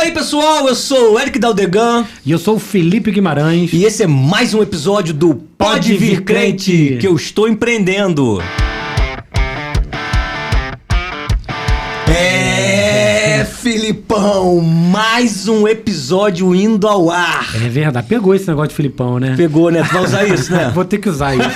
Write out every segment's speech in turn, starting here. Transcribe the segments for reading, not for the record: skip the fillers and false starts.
Fala aí, pessoal, eu sou o Eric Daldegan. E eu sou o Felipe Guimarães. E esse é mais um episódio do Pode Vir Crente, que eu estou empreendendo. Filipão, mais um episódio indo ao ar. É verdade, pegou esse negócio de Filipão, né? Pegou, né? Tu vai usar isso, né? Vou ter que usar isso.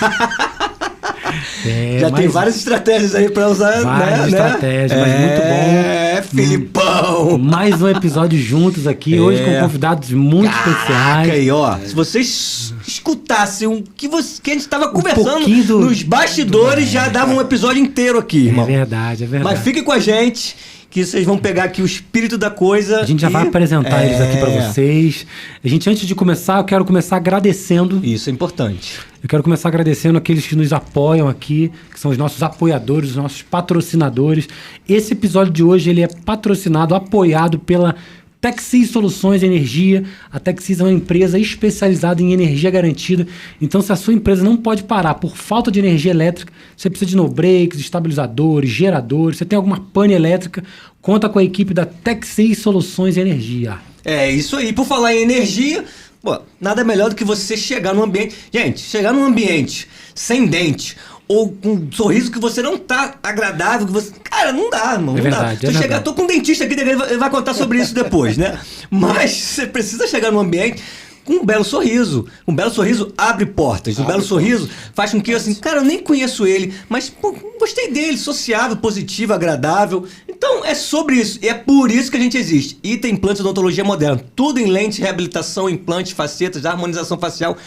Já tem várias estratégias aí pra usar, várias estratégias, mas muito bom. Filipão! Mais um episódio juntos aqui, hoje com convidados muito especiais. Aí, ó, se vocês escutassem o que a gente tava conversando nos bastidores, já dava um episódio inteiro aqui, irmão. É verdade. Mas fiquem com a gente, que vocês vão pegar aqui o espírito da coisa. A gente já vai apresentar eles aqui pra vocês. A gente, antes de começar, eu quero começar agradecendo. Isso é importante. Eu quero começar agradecendo aqueles que nos apoiam aqui, que são os nossos apoiadores, os nossos patrocinadores. Esse episódio de hoje ele é patrocinado, apoiado pela TechSys Soluções de Energia. A TechSys é uma empresa especializada em energia garantida. Então, se a sua empresa não pode parar por falta de energia elétrica, você precisa de no-breaks, estabilizadores, geradores, você tem alguma pane elétrica, conta com a equipe da TechSys Soluções de Energia. É isso aí. Por falar em energia, pô, nada melhor do que você chegar num ambiente... Gente, chegar num ambiente sem dente ou com um sorriso que você não tá agradável, que você... Cara, não dá, irmão. É verdade, dá. Chegar, tô com um dentista aqui, ele vai contar sobre isso depois, né? Mas você precisa chegar num ambiente com um belo sorriso. Um belo sorriso abre portas. Um belo sorriso faz com que eu, assim, cara, eu nem conheço ele, mas, pô, gostei dele, sociável, positivo, agradável. Então, é sobre isso. E é por isso que a gente existe. Ita Implantes Odontologia Moderna. Tudo em lente, reabilitação, implantes, facetas, harmonização facial.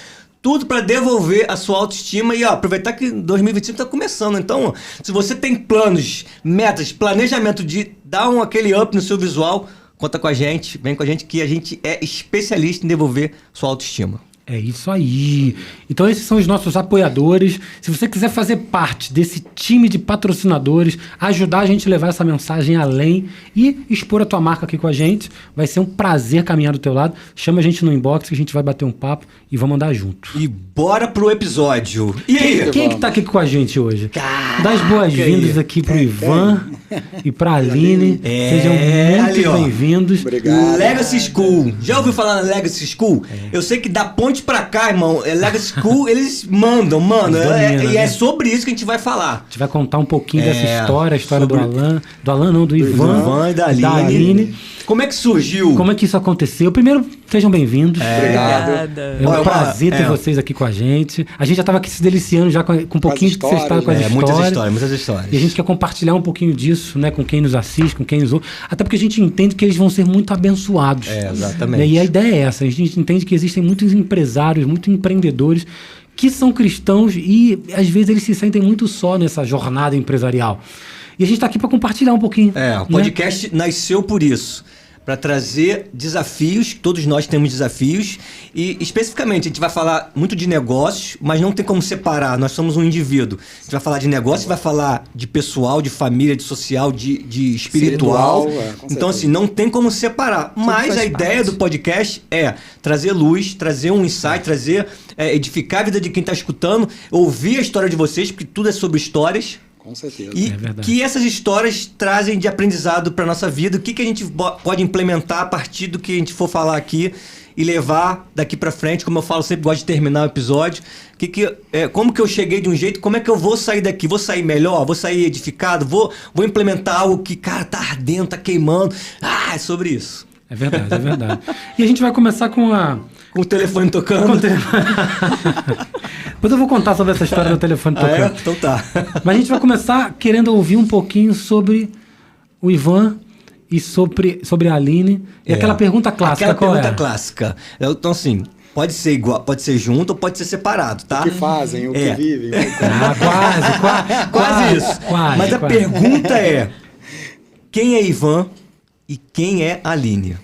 Tudo para devolver a sua autoestima e ó, aproveitar que 2025 tá começando. Então, se você tem planos, metas, planejamento de dar aquele up no seu visual, conta com a gente, vem com a gente que a gente é especialista em devolver sua autoestima. É isso aí. Então esses são os nossos apoiadores. Se você quiser fazer parte desse time de patrocinadores, ajudar a gente a levar essa mensagem além e expor a tua marca aqui com a gente, vai ser um prazer caminhar do teu lado. Chama a gente no inbox que a gente vai bater um papo e vamos andar junto. E bora pro episódio. E aí? Quem é que tá aqui com a gente hoje? Caraca, dá as boas-vindas aqui pro Ivan e pra Aline. Sejam muito bem-vindos. Obrigado. Legacy School. Já ouviu falar na Legacy School? Eu sei que da ponte pra cá, irmão, Legacy School, eles mandam, mano. E é sobre isso que a gente vai falar. A gente vai contar um pouquinho dessa história, a história do Alan. Do Alan não, do Ivan e da Aline. Como é que surgiu? Como é que isso aconteceu? Primeiro, sejam bem-vindos. Obrigado. É um prazer ter vocês aqui com a gente. A gente já estava aqui se deliciando já com um pouquinho que vocês estavam com as histórias. Muitas histórias. E a gente quer compartilhar um pouquinho disso, né, com quem nos assiste, com quem nos ouve. Até porque a gente entende que eles vão ser muito abençoados. Exatamente. E a ideia é essa. A gente entende que existem muitos empresários, muitos empreendedores que são cristãos e às vezes eles se sentem muito só nessa jornada empresarial. E a gente está aqui para compartilhar um pouquinho. O podcast nasceu por isso. Para trazer desafios, todos nós temos desafios e especificamente a gente vai falar muito de negócios, mas não tem como separar, nós somos um indivíduo. A gente vai falar de negócio, vai falar de pessoal, de família, de social, de espiritual. Então assim, não tem como separar, mas a ideia do podcast é trazer luz, trazer um insight, trazer, edificar a vida de quem está escutando, ouvir a história de vocês, porque tudo é sobre histórias. Com certeza. E que essas histórias trazem de aprendizado para nossa vida, o que a gente pode implementar a partir do que a gente for falar aqui e levar daqui para frente, como eu falo, sempre gosto de terminar o episódio, como que eu cheguei de um jeito, como é que eu vou sair daqui, vou sair melhor, vou sair edificado, vou implementar algo que, cara, tá ardendo, tá queimando, é sobre isso. É verdade. E a gente vai começar com o telefone tocando. Depois eu vou contar sobre essa história do telefone tocando. Então tá. Mas a gente vai começar querendo ouvir um pouquinho sobre o Ivan e sobre a Aline. E aquela pergunta clássica, clássica. Então assim, pode ser igual, pode ser junto ou pode ser separado, tá? O que fazem, o que vivem. Quase isso. Mas a pergunta é, quem é Ivan e quem é Aline?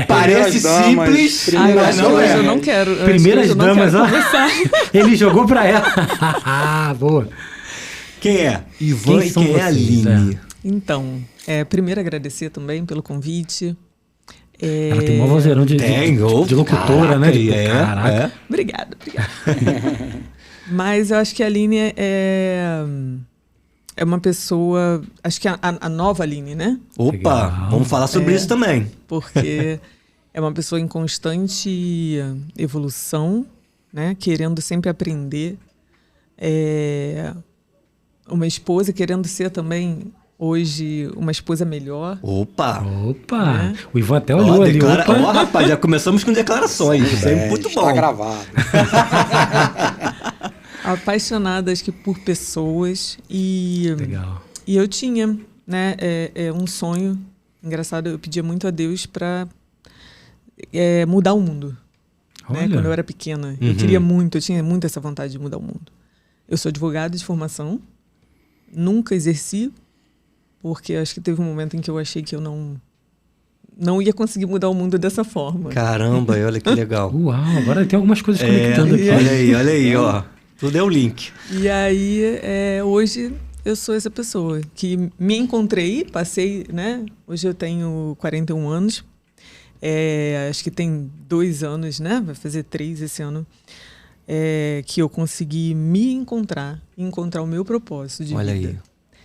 Parece simples, mas não é. Eu não quero. Primeiras damas, ó. Ele jogou pra ela. Boa. Quem é Ivan e quem é Aline? Então, primeiro agradecer também pelo convite. Ela tem um vozeirão de locutora, caraca, né? Caraca. Obrigada. Mas eu acho que a Aline é é uma pessoa, acho que a nova Aline, né? Opa, Legal. vamos falar sobre isso também. Porque é uma pessoa em constante evolução, né? Querendo sempre aprender. Uma esposa querendo ser também, hoje, uma esposa melhor. Opa! Opa! O Ivan até olhou ali. Opa. Ó, rapaz, já começamos com declarações. Isso é muito bom. Está gravado. Apaixonada, acho que por pessoas. Legal. E eu tinha, né, um sonho. Engraçado, eu pedia muito a Deus para mudar o mundo. Né? Olha. Quando eu era pequena. Eu queria muito, eu tinha muito essa vontade de mudar o mundo. Eu sou advogada de formação. Nunca exerci, porque acho que teve um momento em que eu achei que eu não ia conseguir mudar o mundo dessa forma. Caramba, olha que legal. Uau, agora tem algumas coisas conectando aqui. Olha aí, ó. Tudo é o link. E aí, hoje eu sou essa pessoa que me encontrei, passei, né? Hoje eu tenho 41 anos. Acho que tem 2 anos, né? Vai fazer 3 esse ano. Que eu consegui me encontrar o meu propósito de Olha vida. aí.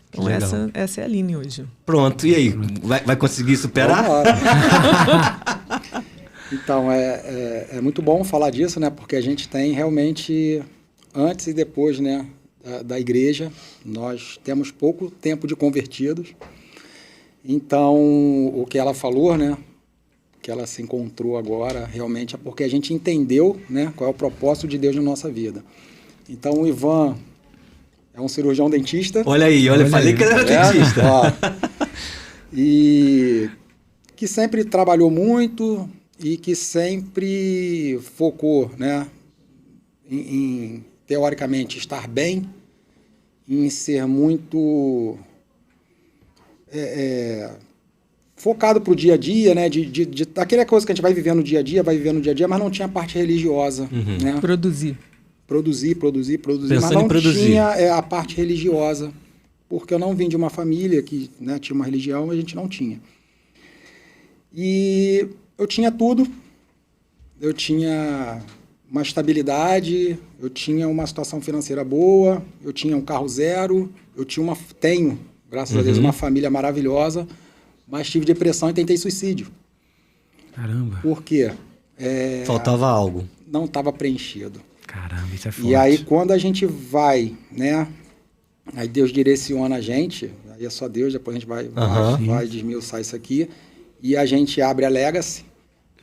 Então essa é a Aline hoje. Pronto, e aí? Vai conseguir superar? Vambora. Então, é muito bom falar disso, né? Porque a gente tem realmente, antes e depois, né, da igreja, nós temos pouco tempo de convertidos. Então, o que ela falou, né, que ela se encontrou agora, realmente é porque a gente entendeu, né, qual é o propósito de Deus na nossa vida. Então, o Ivan é um cirurgião dentista. Olha aí, falei que ele era dentista. Ó. E que sempre trabalhou muito e que sempre focou, né, em teoricamente estar bem, em ser muito focado para o dia a dia, né, de aquela coisa que a gente vai vivendo no dia a dia, mas não tinha a parte religiosa, né? Produzir, Pensando mas não em produzir. tinha a parte religiosa, porque eu não vim de uma família que, né, tinha uma religião, a gente não tinha. E eu tinha tudo, eu tinha uma estabilidade, eu tinha uma situação financeira boa, eu tinha um carro zero, tenho, graças a Deus, uma família maravilhosa, mas tive depressão e tentei suicídio. Caramba. Por quê? Faltava algo. Não estava preenchido. Caramba, isso é forte. E aí, quando a gente vai, né? Aí Deus direciona a gente, aí é só Deus, depois a gente vai desmiuçar isso aqui, e a gente abre a Legacy,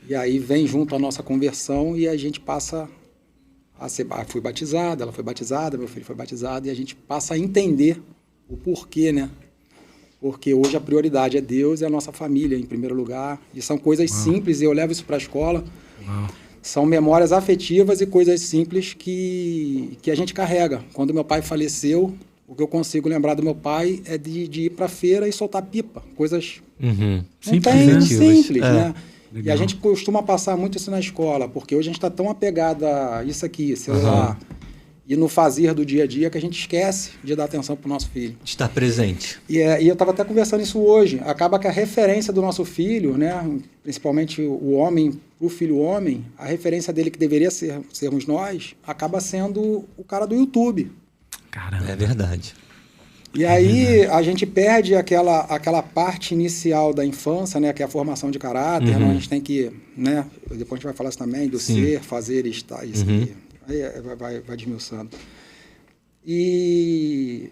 e aí vem junto a nossa conversão, e a gente passa a ser... Fui batizado, ela foi batizada, meu filho foi batizado, e a gente passa a entender o porquê, né? Porque hoje a prioridade é Deus e a nossa família, em primeiro lugar, e são coisas simples, e eu levo isso para a escola. São memórias afetivas e coisas simples que a gente carrega. Quando meu pai faleceu, o que eu consigo lembrar do meu pai é de ir para a feira e soltar pipa. Coisas simples, né? Legal. E a gente costuma passar muito isso na escola, porque hoje a gente está tão apegado a isso aqui, celular, e no fazer do dia a dia, que a gente esquece de dar atenção para o nosso filho. Estar presente. E eu estava até conversando isso hoje. Acaba que a referência do nosso filho, né, principalmente o homem, o filho homem, a referência dele que deveria sermos nós, acaba sendo o cara do YouTube. Caramba. É verdade. E aí a gente perde aquela parte inicial da infância, né, que é a formação de caráter. Né, a gente tem que, né, depois a gente vai falar isso também, do ser, fazer e estar, isso aqui. Aí vai desmiuçando. E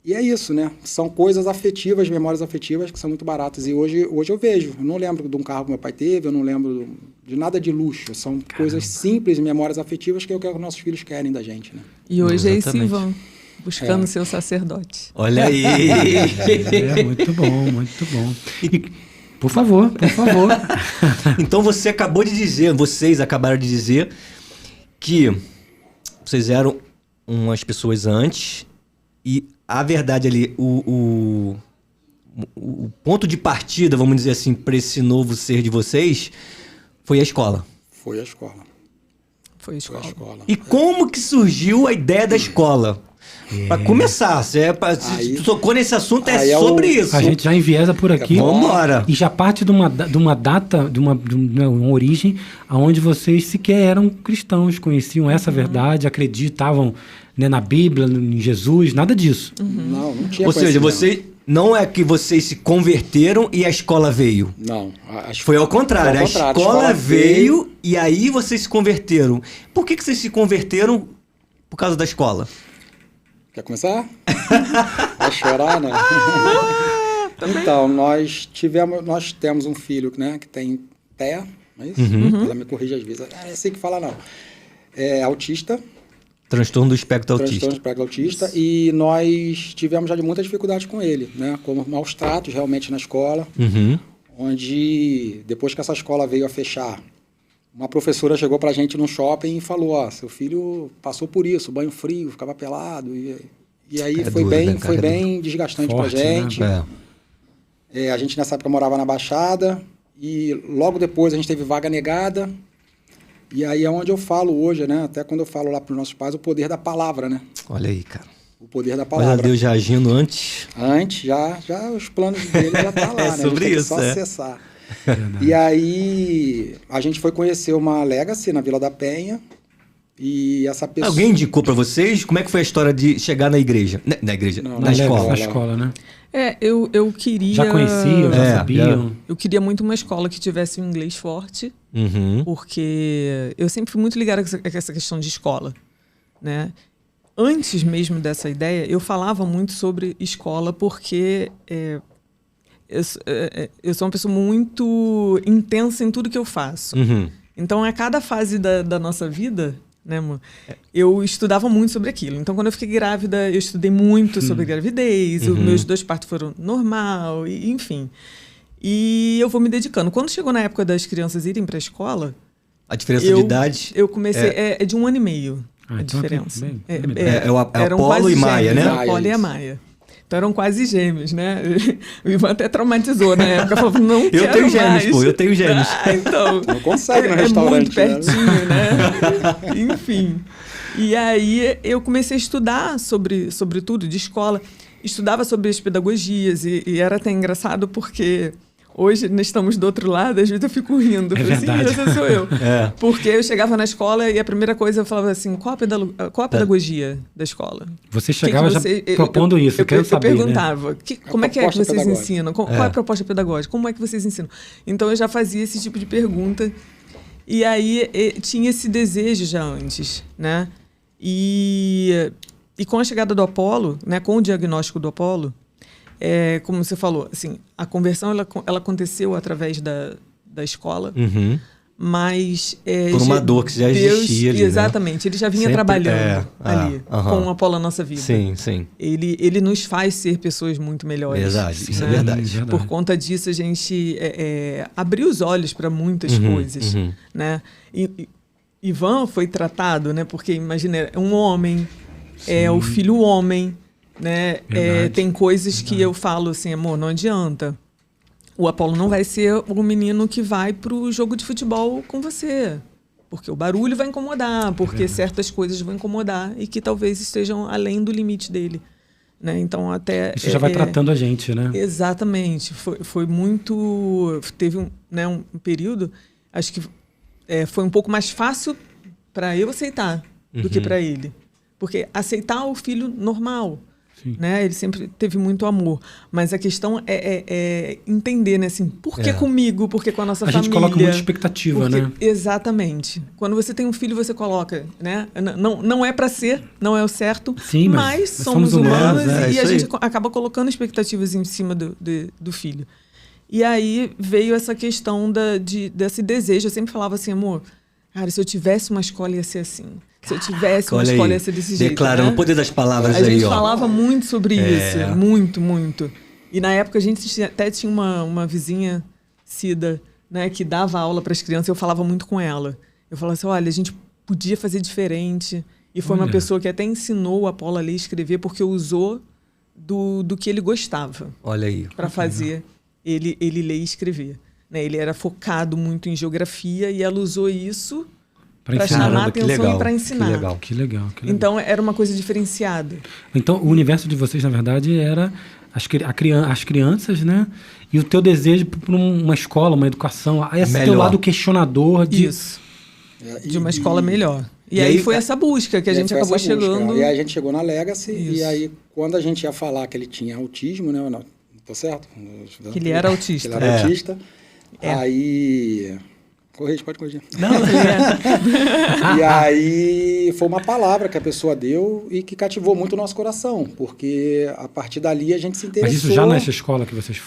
é isso, né? São coisas afetivas, memórias afetivas que são muito baratas. E hoje eu vejo. Eu não lembro de um carro que meu pai teve, eu não lembro de nada de luxo. São coisas simples, memórias afetivas, que é o que os nossos filhos querem da gente, né? E hoje é esse Exatamente. Ivan, buscando seu sacerdote. Olha aí. Muito bom, muito bom. E, por favor. Então vocês acabaram de dizer que vocês eram umas pessoas antes e a verdade ali, o ponto de partida, vamos dizer assim, para esse novo ser de vocês foi a escola. Foi a escola. Foi a escola. E como que surgiu a ideia da escola? Pra começar, se tu tocou nesse assunto, é sobre isso. A gente já enviesa por aqui. Vambora. E já parte de uma data, de uma origem, onde vocês sequer eram cristãos, conheciam essa verdade, acreditavam, né, na Bíblia, em Jesus, nada disso. Não tinha. Ou seja, não é que vocês se converteram e a escola veio. Não. Foi ao contrário. A escola veio e aí vocês se converteram. Por que vocês se converteram por causa da escola? Quer começar? Vai chorar, né? Então, nós temos um filho, né, que tem TEA, não é isso? Ela me corrige às vezes. É assim que fala, não. É autista. Transtorno do espectro autista. Transtorno do espectro autista. E nós tivemos já muitas dificuldades com ele, né? Como maus tratos realmente na escola. Onde, depois que essa escola veio a fechar, uma professora chegou pra gente no shopping e falou, ó, seu filho passou por isso, banho frio, ficava pelado. E aí foi bem desgastante pra gente. Né? A gente nessa época morava na Baixada e logo depois a gente teve vaga negada. E aí é onde eu falo hoje, né? Até quando eu falo lá para os nossos pais, o poder da palavra, né? Olha aí, cara. O poder da palavra. Olha Deus já agindo antes. Antes, já os planos dele já tá lá, né? Sobre isso, só acessar. E aí a gente foi conhecer uma Legacy na Vila da Penha. E essa pessoa... Alguém indicou para vocês? Como é que foi a história de chegar na igreja? Na igreja? Não, na escola. Na escola, né? Eu queria... Já conheciam, já sabiam? Eu queria muito uma escola que tivesse um inglês forte, porque eu sempre fui muito ligada com essa questão de escola, né? Antes mesmo dessa ideia, eu falava muito sobre escola porque eu sou uma pessoa muito intensa em tudo que eu faço. Então, a cada fase da nossa vida... né, amor? Eu estudava muito sobre aquilo. Então, quando eu fiquei grávida, eu estudei muito sobre gravidez. Os meus 2 partos foram normal, enfim. E eu vou me dedicando. Quando chegou na época das crianças irem para a escola... A diferença de idade? Eu comecei... É de 1 ano e meio a diferença. É o Apolo e Maia, né? O Apolo e a Maia. Então eram quase gêmeos, né? O Ivan até traumatizou na época. Falou, não quero mais. Eu tenho gêmeos, pô. Eu tenho gêmeos. Então, não consegue no restaurante. É muito pertinho, né? Enfim. E aí eu comecei a estudar sobre tudo de escola. Estudava sobre as pedagogias. E era até engraçado porque... Hoje, nós estamos do outro lado, às vezes eu fico rindo. É verdade. Assim, essa sou eu. Porque eu chegava na escola e a primeira coisa eu falava assim, qual a pedagogia da escola? Você chegava já propondo isso, eu quero saber, eu perguntava, né? Como é que vocês ensinam? Qual é a proposta pedagógica? Como é que vocês ensinam? Então, eu já fazia esse tipo de pergunta. E aí, tinha esse desejo já antes, né? E com a chegada do Apolo, né, com o diagnóstico do Apolo, como você falou, assim, a conversão ela aconteceu através da escola, mas... por uma dor que já existia ali, exatamente, né? ele já vinha trabalhando ali, com o Apolo na nossa vida. Sim, sim. Ele nos faz ser pessoas muito melhores. Verdade, isso é verdade. Por conta disso, a gente abriu os olhos para muitas coisas, né? E Ivan foi tratado, né? Porque, imagina, é um homem, o filho homem, né? Tem coisas que eu falo assim, amor, não adianta. O Apolo não vai ser o menino que vai pro jogo de futebol com você. Porque o barulho vai incomodar, porque certas coisas vão incomodar e que talvez estejam além do limite dele. Né? Então, até... Isso já vai tratando a gente, né? Exatamente. Foi muito... Teve um período, acho que foi um pouco mais fácil para eu aceitar do que para ele. Porque aceitar o filho normal... Né? Ele sempre teve muito amor. Mas a questão é entender, né? Assim, por que comigo? Por que com a nossa família? A gente coloca muita expectativa, né? Exatamente. Quando você tem um filho, você coloca, né? Não é para ser, não é o certo. Sim, mas somos humanos e a aí. gente acaba colocando expectativas em cima do filho. E aí veio essa questão desse desejo. Eu sempre falava assim, amor, cara, se eu tivesse uma escola ia ser assim. Se eu tivesse uma escola ia ser desse jeito. Declarando, né? O poder das palavras aí, ó. A gente falava muito sobre isso. Muito, muito. E na época a gente até tinha uma vizinha, Cida, né, que dava aula para as crianças. Eu falava muito com ela. Eu falava assim, olha, a gente podia fazer diferente. E foi uma pessoa que até ensinou o Apolo a ler e escrever, porque usou do que ele gostava. Olha aí. Para fazer ele ler e escrever. Né? Ele era focado muito em geografia e ela usou isso para chamar atenção e para ensinar. Que legal. Que legal. Então era uma coisa diferenciada. Então o universo de vocês, na verdade, era as crianças, né? E o teu desejo por uma escola, uma educação. Esse teu lado questionador de... Isso. De uma escola melhor. E aí foi essa busca que a gente acabou chegando. E aí a gente chegou na Legacy. Isso. E aí quando a gente ia falar que ele tinha autismo, né? Não, tô certo? Que ele era autista. Que ele era autista. Aí... pode corrigir. Não, E aí foi uma palavra que a pessoa deu e que cativou muito o nosso coração, porque a partir dali a gente se interessou. Mas isso já nessa escola que vocês...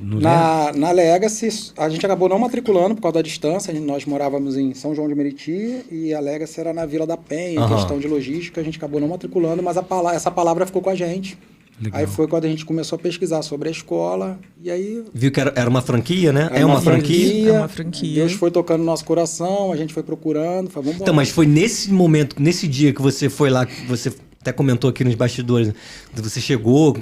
Na Legacy, a gente acabou não matriculando por causa da distância. Nós morávamos em São João de Meriti e a Legacy era na Vila da Penha, em questão de logística. A gente acabou não matriculando, mas essa palavra ficou com a gente. Legal. Aí foi quando a gente começou a pesquisar sobre a escola e aí... Viu que era uma franquia, né? É uma franquia. É uma franquia. Deus foi tocando no nosso coração, a gente foi procurando, foi vamos. Então, mas foi nesse momento, nesse dia que você foi lá, que você até comentou aqui nos bastidores, você chegou...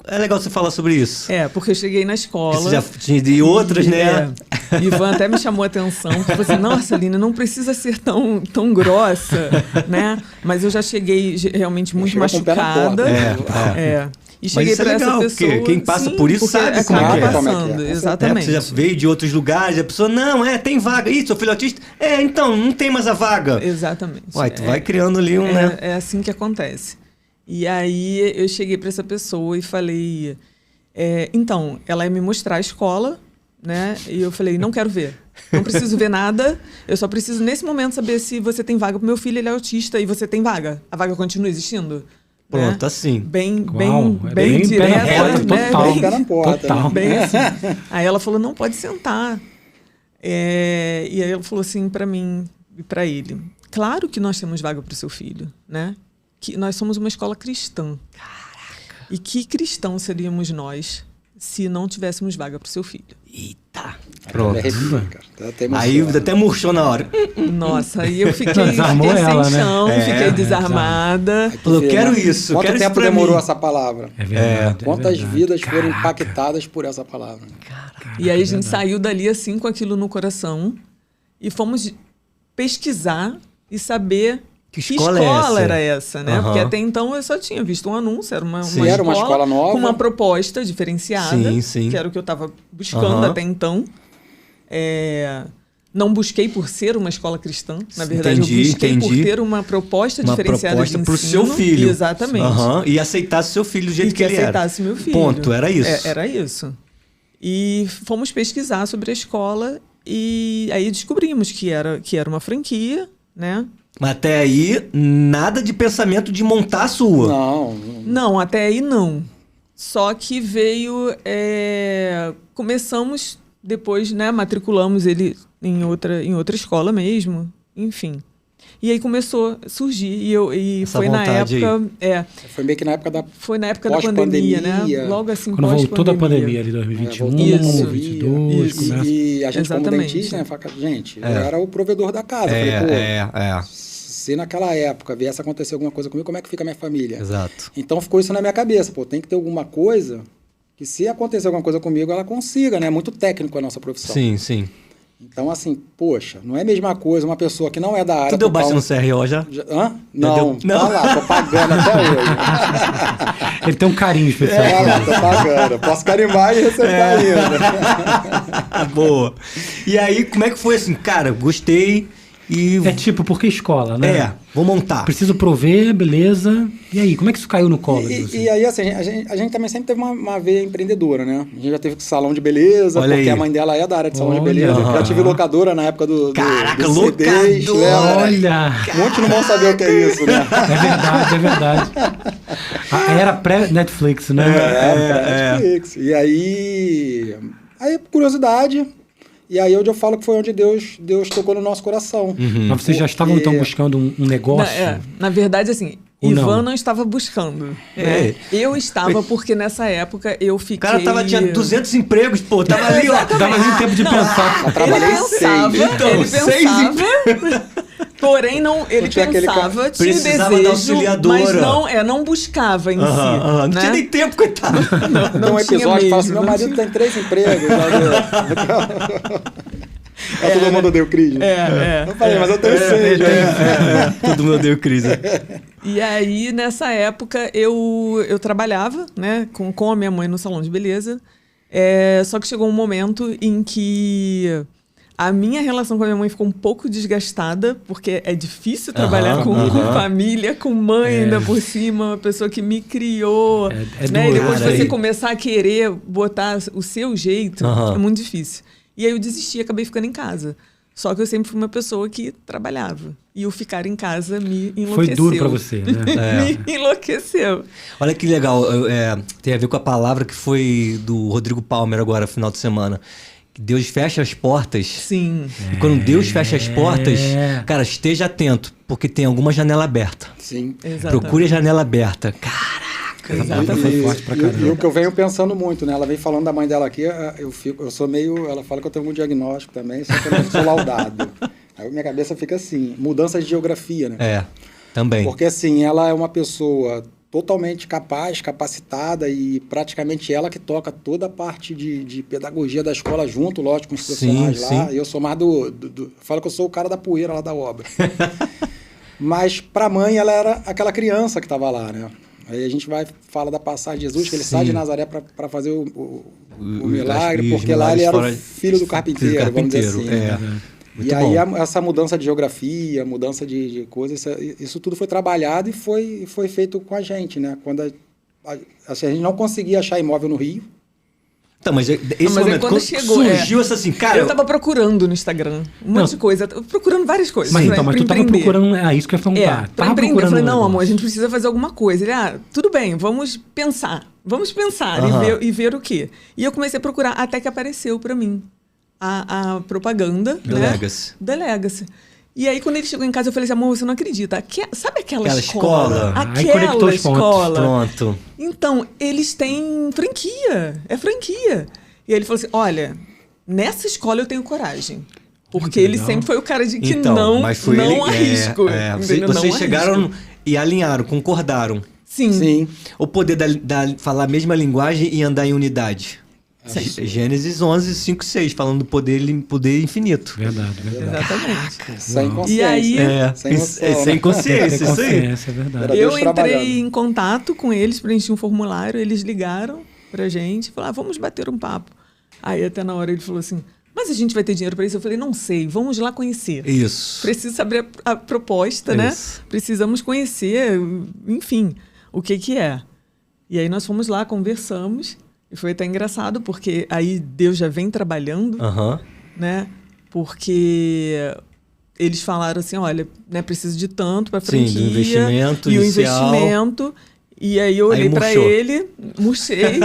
É legal você falar sobre isso. Porque eu cheguei na escola... Você já tinha de outras, né? Ivan até me chamou a atenção, porque eu falei assim, nossa, Aline, não precisa ser tão grossa, né? Mas eu já cheguei realmente muito machucada. E cheguei para essa pessoa... Porque quem passa por isso sabe como é que é. Passando, exatamente. Você já veio de outros lugares, a pessoa, não, tem vaga. Ih, seu filho autista? Então, não tem mais a vaga. Exatamente. Uai, tu vai criando ali né? É assim que acontece. E aí eu cheguei para essa pessoa e falei... então, ela ia me mostrar a escola, né? E eu falei, não quero ver. Não preciso ver nada. Eu só preciso, nesse momento, saber se você tem vaga. Pro meu filho, ele é autista e você tem vaga. A vaga continua existindo? Pronto, assim. Bem direto, né? Total. Bem assim. Aí ela falou, não, pode sentar. E aí ela falou assim para mim e para ele, claro que nós temos vaga para o seu filho, né? Que nós somos uma escola cristã. Caraca. E que cristão seríamos nós se não tivéssemos vaga para o seu filho? Eita. Pronto. Aí até murchou na hora. Nossa, aí eu fiquei sem chão, fiquei desarmada. Falou, quero isso. Quanto tempo demorou essa palavra? É verdade. Quantas vidas foram impactadas por essa palavra? Caraca, e aí a gente saiu dali assim com aquilo no coração e fomos pesquisar e saber que escola era essa, né? Porque até então eu só tinha visto um anúncio, era uma escola nova, com uma proposta diferenciada, que era o que eu estava buscando até então. Não busquei por ser uma escola cristã, na verdade eu busquei por ter uma proposta diferenciada de ensino. Para o seu filho. Exatamente. E aceitasse seu filho do jeito que ele era. Aceitasse meu filho. Ponto, era isso. Era isso. E fomos pesquisar sobre a escola e aí descobrimos que era uma franquia, né? Mas até aí, nada de pensamento de montar a sua. Não, até aí não. Só que veio... começamos, depois, né, matriculamos ele em outra escola mesmo, enfim. E aí começou a surgir, e foi na época... Foi meio que na época da Foi na época da pandemia, né? Logo assim, quando voltou da pandemia ali, 2021, 2022... E a gente como dentista, né? Gente, eu era o provedor da casa. Se naquela época viesse acontecer alguma coisa comigo, como é que fica a minha família? Exato. Então ficou isso na minha cabeça. Tem que ter alguma coisa que se acontecer alguma coisa comigo, ela consiga, né? É muito técnico a nossa profissão. Sim. Então, assim, poxa, não é a mesma coisa uma pessoa que não é da área... Tu deu baixa no CRO já? Hã? Não, tá lá, tô pagando até hoje. Ele tem um carinho especial. Tô pagando. Posso carimbar e receber ainda. Boa. E aí, como é que foi assim? Cara, gostei... porque escola, né? Vou montar. Preciso prover, beleza. E aí, como é que isso caiu no colo? E aí, assim, a gente também sempre teve uma veia empreendedora, né? A gente já teve salão de beleza, porque a mãe dela é da área de salão de beleza. Já tive locadora na época do CDs. Olha! Um monte não vão saber o que é isso, né? É verdade. Era pré-Netflix, né? Pré-Netflix. E aí, curiosidade... E aí onde eu falo que foi onde Deus tocou no nosso coração. Mas vocês já estavam então buscando um negócio? Na verdade, assim, Ivan não estava buscando. Eu estava porque nessa época eu fiquei... O cara tinha 200 empregos, pô. Tava ali, ó. Dava nem tempo de pensar. Eu trabalhei ele pensava. Porém, ele pensava, tinha desejo, mas não buscava em si. Não tinha nem tempo, coitado. Não, um episódio fala assim, meu marido tem 3 empregos. Todo mundo odeia o Cris. Eu falei, mas eu tenho sede. Todo mundo odeia o Cris. E aí, nessa época, eu trabalhava, né, com a minha mãe no salão de beleza. Só que chegou um momento em que a minha relação com a minha mãe ficou um pouco desgastada, porque é difícil trabalhar com família, com mãe ainda por cima, uma pessoa que me criou. Né? E depois você começar a querer botar o seu jeito, é muito difícil. E aí eu desisti, acabei ficando em casa. Só que eu sempre fui uma pessoa que trabalhava. E o ficar em casa me enlouqueceu. Foi duro pra você, né? Me enlouqueceu. Olha que legal. Tem a ver com a palavra que foi do Rodrigo Palmer agora, final de semana. Deus fecha as portas. Sim. E quando Deus fecha as portas, cara, esteja atento, porque tem alguma janela aberta. Sim. Exatamente. Procure a janela aberta. Caraca, exatamente. Foi forte pra caramba. E o que eu venho pensando muito, né? Ela vem falando da mãe dela aqui, eu sou meio... Ela fala que eu tenho um diagnóstico também, só que eu não sou laudado. Aí minha cabeça fica assim, mudança de geografia, né? Também. Porque assim, ela é uma pessoa totalmente capaz, capacitada e praticamente ela que toca toda a parte de pedagogia da escola junto, lógico, com os profissionais lá. Sim. E eu sou mais falo que eu sou o cara da poeira lá da obra. Mas para a mãe, ela era aquela criança que estava lá, né? Aí a gente fala da passagem de Jesus, que ele sai de Nazaré para fazer o milagre, porque lá ele era o filho do carpinteiro, vamos dizer assim. E aí essa mudança de geografia, mudança de coisas, isso tudo foi trabalhado e foi feito com a gente, né? Quando a gente não conseguia achar imóvel no Rio. Então, mas esse momento, quando chegou, surgiu essa assim, cara... Eu tava procurando no Instagram um monte de coisa, procurando várias coisas. Mas tu tava procurando... isso que eu ia perguntar. Pra empreender. Eu falei, não, amor, a gente precisa fazer alguma coisa. Ele, tudo bem, vamos pensar e ver o quê. E eu comecei a procurar, até que apareceu pra mim a propaganda, The Legacy. The Legacy. E aí, quando ele chegou em casa, eu falei assim, amor, você não acredita. Sabe aquela escola? Aquela escola. Pronto. Então, eles têm franquia. É franquia. E aí ele falou assim, olha, nessa escola eu tenho coragem. Porque ele sempre foi o cara de que não arrisco. Vocês chegaram e alinharam, concordaram. Sim. O poder falar a mesma linguagem e andar em unidade. Gênesis 11, 5, 6, falando do poder infinito. Verdade. Exatamente. Sem consciência. E aí, sem consciência, isso aí. É verdade. Eu entrei em contato com eles, preenchi um formulário, eles ligaram pra gente, falaram, vamos bater um papo. Aí até na hora ele falou assim, mas a gente vai ter dinheiro pra isso? Eu falei, não sei, vamos lá conhecer. Isso. Preciso saber a proposta, né? Precisamos conhecer, enfim, o que é. E aí nós fomos lá, conversamos. E foi até engraçado, porque aí Deus já vem trabalhando, né? Porque eles falaram assim, olha, né, preciso de tanto para franquia. Sim, do investimento e inicial. o investimento. E aí eu olhei para ele, murchei.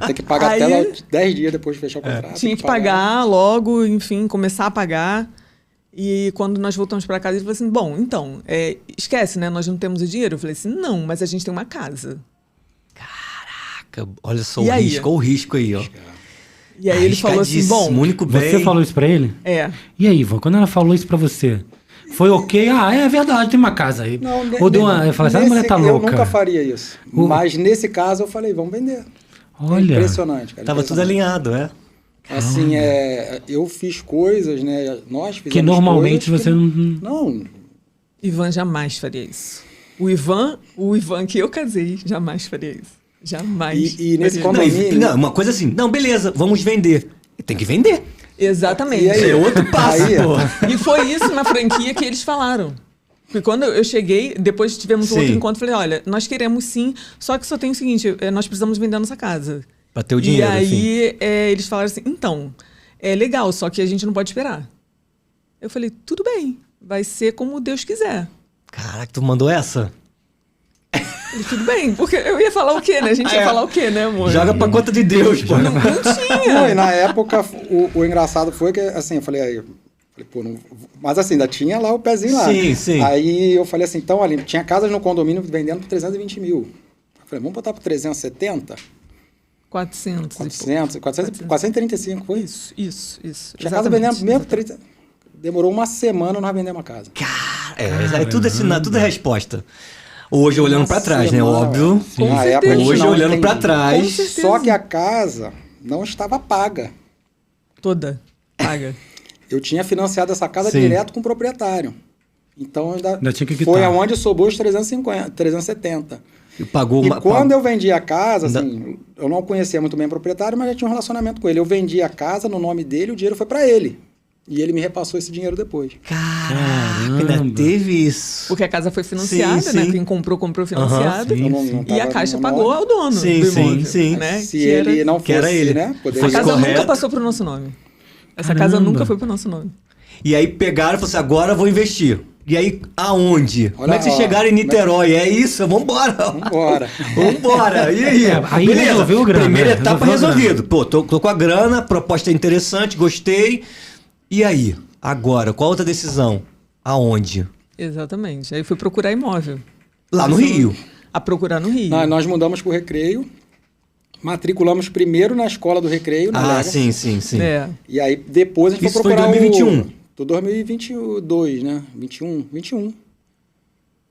Tem que pagar até 10 dias depois de fechar o contrato. Tinha que pagar logo, enfim, começar a pagar. E quando nós voltamos para casa, ele falou assim, bom, então, esquece, né? Nós não temos o dinheiro. Eu falei assim, não, mas a gente tem uma casa. Olha só o risco aí, ó. E aí ele falou assim, bom... Único bem. Você falou isso pra ele? E aí, Ivan, quando ela falou isso pra você, foi ok? É verdade, tem uma casa aí. Não, ou deu uma... Eu falei, essa mulher tá louca. Eu nunca faria isso. Mas nesse caso eu falei, vamos vender. Olha. Impressionante, cara. Tava tudo alinhado, Assim, eu fiz coisas, né? Nós fizemos que normalmente coisas você não... Não. Ivan jamais faria isso. O Ivan que eu casei, jamais faria isso. Jamais. E nesse condomínio... Não, uma coisa assim, não, beleza, vamos vender. Tem que vender. Exatamente. E aí, é outro passo, pô. E foi isso na franquia que eles falaram. Porque quando eu cheguei, depois tivemos um outro encontro, falei, olha, nós queremos sim, só que só tem o seguinte, nós precisamos vender a nossa casa. Pra ter o dinheiro, E aí eles falaram assim, então, é legal, só que a gente não pode esperar. Eu falei, tudo bem, vai ser como Deus quiser. Caraca, tu mandou essa? Tudo bem, porque eu ia falar o quê, né? A gente ia falar o quê, né, amor? Joga pra conta de Deus, pô. Não tinha. Não, e na época, o engraçado foi que, assim, eu falei, pô, não... Mas assim, ainda tinha lá o pezinho lá. Sim. Aí eu falei assim, então, ali, tinha casas no condomínio vendendo por 320 mil. Eu falei, vamos botar por 370? 435, foi? Isso. Tinha casa vendendo mesmo por 30... Demorou uma semana nós vendemos a casa. Cara, tudo é resposta. Hoje olhando pra trás, né? Óbvio. Hoje olhando pra trás. Só que a casa não estava paga. Toda paga. eu tinha financiado essa casa Sim. direto com o proprietário. Então, Ainda tinha que quitar. foi aonde sobrou os 370. E pagou E quando eu vendi a casa, assim, eu não conhecia muito bem o proprietário, mas já tinha um relacionamento com ele. Eu vendi a casa no nome dele, o dinheiro foi para ele. E ele me repassou esse dinheiro depois. Caraca, ainda teve isso. Porque a casa foi financiada, Sim, né? sim. Quem comprou financiado. sim, Então, E a Caixa pagou ao dono Sim, do sim, imóvel. sim. Né? Se Que ele era- não que era fosse, ele. né? A Poderia... casa correto. nunca passou pro nosso nome. Essa Caramba. casa nunca foi pro nosso nome. E aí pegaram e falaram assim, agora eu vou investir. E aí, aonde? Como é que vocês ó, chegaram em Niterói? É isso? Vambora. Vambora. Vambora. E aí? Aí resolveu a grana, Primeira né? etapa Resolveu a resolvido. Pô, tô com a grana, proposta é interessante, gostei. E aí? Agora, qual outra decisão? Aonde? Exatamente. Aí fui procurar imóvel. Lá no Rio. A procurar no Rio. Nós mudamos pro Recreio, matriculamos primeiro na escola do Recreio, na Ah, Lega. sim. É. E aí depois a gente Isso foi foi em procurar 2021? Do 2022, né? 21.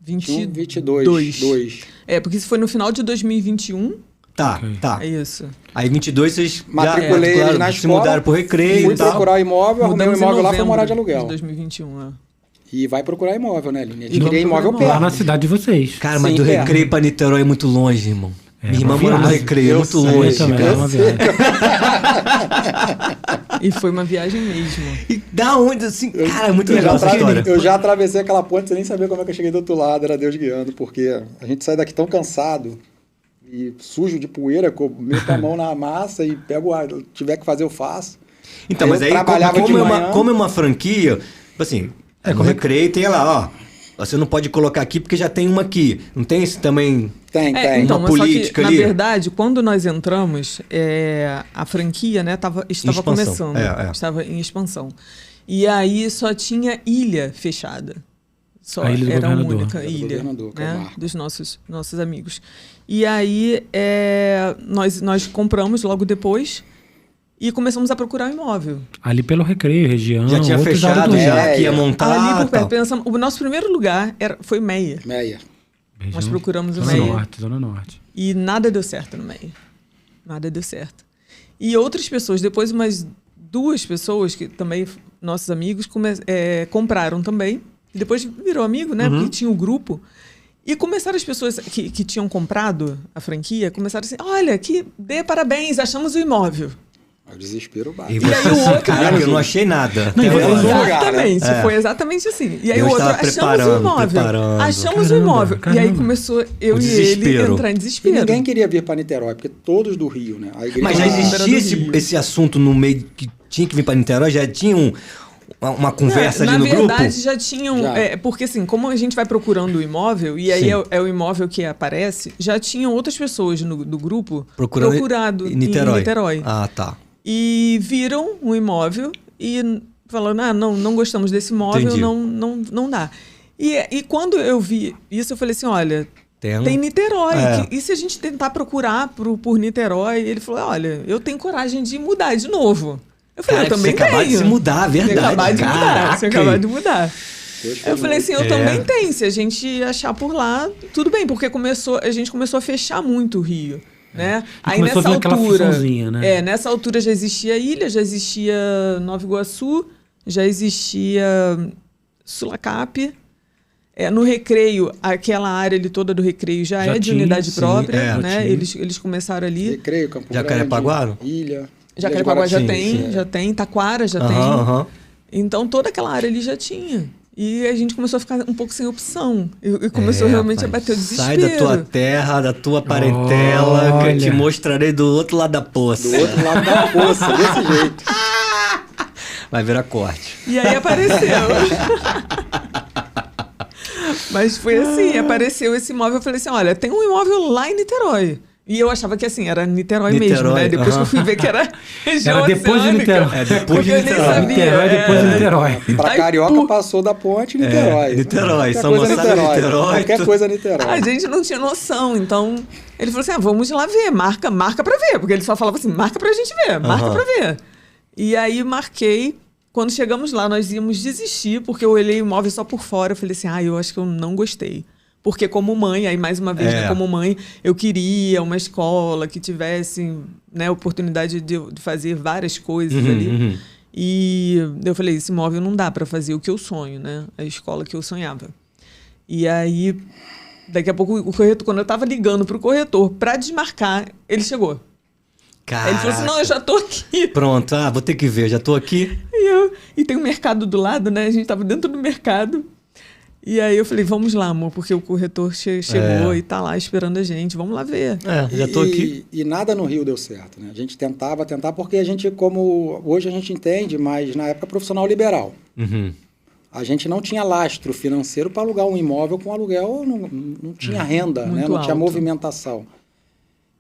22. 2. É, porque isso foi no final de 2021. Tá, Ok. tá. É isso. Aí 22 vocês Matriculei já, eles na se escola, mudaram pro Recreio fui e tal. procurar imóvel, arrumei um Mudamos em imóvel lá, fui novembro morar de aluguel. de 2021, é. E vai procurar imóvel, né, Aline? A E gente queria vamos imóvel procurar perto. Lá na cidade de vocês. Cara, mas Sim, do perto. Recreio pra Niterói é muito longe, irmão. É, Minha irmã uma mora no viagem. Recreio, é Eu muito sei, longe, também, cara. é uma viagem. E foi uma viagem mesmo. E da onde, assim, cara, é muito Eu legal já essa história. Eu já atravessei aquela ponte sem nem saber como é que eu cheguei do outro lado, era Deus guiando, porque a gente sai daqui tão cansado e sujo de poeira, meto a mão na massa e pego a... tiver que fazer, eu faço. Então, Aí mas eu aí, trabalhava de manhã. como é uma franquia, tipo assim, no Recreio tem lá, ó, você não pode colocar aqui porque já tem uma aqui. Não tem esse também... Tem. Então, uma mas só política que, ali. na verdade, quando nós entramos, a franquia, né, estava Expansão. começando. É. Estava em expansão. E aí só tinha ilha fechada. Só A ilha do era a governador. única Ilha do ilha, governador, que é o né, Marco. dos nossos amigos. E aí nós compramos logo depois e começamos a procurar um imóvel. Ali pelo Recreio, região. Já tinha outros lados fechado, do Rio. já que ia É. montar Ali por tal. perto, pensamos, o nosso primeiro lugar foi Meia. Meia. Região- Nós procuramos o Zona Meia. Norte, Zona Norte. E nada deu certo no meio. Nada deu certo. E outras pessoas, depois umas 2 pessoas, que também nossos amigos, compraram também. E depois virou amigo, né? Porque tinha um grupo. E começaram as pessoas que tinham comprado a franquia, começaram assim, olha, dê parabéns, achamos o imóvel. O desespero bate. E E você aí o assim, outro- caraca, eu não achei nada. Não, Até e agora. você- Exatamente, É. foi exatamente assim. E aí Eu o outro, estava achamos o preparando, imóvel. preparando. Achamos o Caramba, imóvel. E aí caramba. começou eu O e ele desespero. entrar em E desespero. ninguém queria vir para Niterói, porque todos do Rio, né? A igreja Mas já Era existia do esse, Rio. esse assunto no meio que tinha que vir para Niterói? Já tinha uma conversa ali no grupo? Na verdade, já tinham. Já. Porque assim, como a gente vai procurando o imóvel, e aí Sim. é o imóvel que aparece, já tinham outras pessoas do grupo Procurando procurado em Niterói. em Niterói. Ah, tá. E viram o imóvel e falaram: não gostamos desse imóvel, Entendi. não dá. E quando eu vi isso, eu falei assim: olha. Tem, Tem Niterói. É. E se a gente tentar procurar por Niterói? Ele falou: olha, eu tenho coragem de mudar de novo. Eu falei: Cara, eu também você acabou de tenho. se mudar, verdade. Você acabou de mudar. Caraca. Você acabou de mudar. Deus foi Eu falei assim, eu É. também tenho. Se a gente achar por lá, tudo bem, porque a gente começou a fechar muito o Rio. Né? E Aí começou nessa a ver aquela altura. fusãozinha, né? Nessa altura já existia Ilha, já existia Nova Iguaçu, já existia Sulacap. No Recreio, aquela área ali toda do Recreio já Já é de tinha, unidade sim, própria, já né? tinha. Eles começaram ali. Recreio, Campo Jacarepaguá? Grande, Ilha. Jacarepaguá já Sim, tem, sim. já tem, Taquara já tem. Aham. Então, toda aquela área ali já tinha. E a gente começou a ficar um pouco sem opção. E começou realmente rapaz, a bater o desespero. Sai da tua terra, da tua parentela, que eu Olha. te mostrarei do outro lado da poça. Do outro lado da poça, desse jeito. Vai virar corte. E aí apareceu. Mas foi assim, apareceu esse imóvel. Eu falei assim, olha, tem um imóvel lá em Niterói. E eu achava que assim, era Niterói mesmo, Niterói, né? Depois que aham. eu fui ver que era região Era depois de oceânica. Niterói. É, depois Porque de eu nem Niterói. sabia. Niterói depois de Niterói. Pra Aí, Carioca pu- passou da ponte, Niterói. Niterói. Qualquer São coisa Gonçalo, Niterói. Qualquer coisa Niterói. A gente não tinha noção, então ele falou assim, vamos lá ver, marca pra ver, porque ele só falava assim, marca pra gente ver, marca Aham. pra ver. E aí marquei, quando chegamos lá nós íamos desistir, porque eu olhei o imóvel só por fora, eu falei assim, eu acho que eu não gostei. Porque como mãe, aí mais uma vez, né, como mãe, eu queria uma escola que tivesse, né, oportunidade de fazer várias coisas ali. E eu falei, esse imóvel não dá para fazer o que eu sonho, né? A escola que eu sonhava. E aí, daqui a pouco, o corretor, quando eu estava ligando para o corretor para desmarcar, ele chegou. Aí ele falou assim, não, eu já tô aqui. Pronto, vou ter que ver, já tô aqui. E tem um mercado do lado, né? A gente tava dentro do mercado. E aí eu falei, vamos lá, amor, porque o corretor chegou e tá lá esperando a gente. Vamos lá ver. Já tô aqui. E nada no Rio deu certo, né? A gente tentar, porque a gente, como hoje a gente entende, mas na época profissional liberal. Uhum. A gente não tinha lastro financeiro para alugar um imóvel com aluguel, não tinha renda, né? Não tinha movimentação.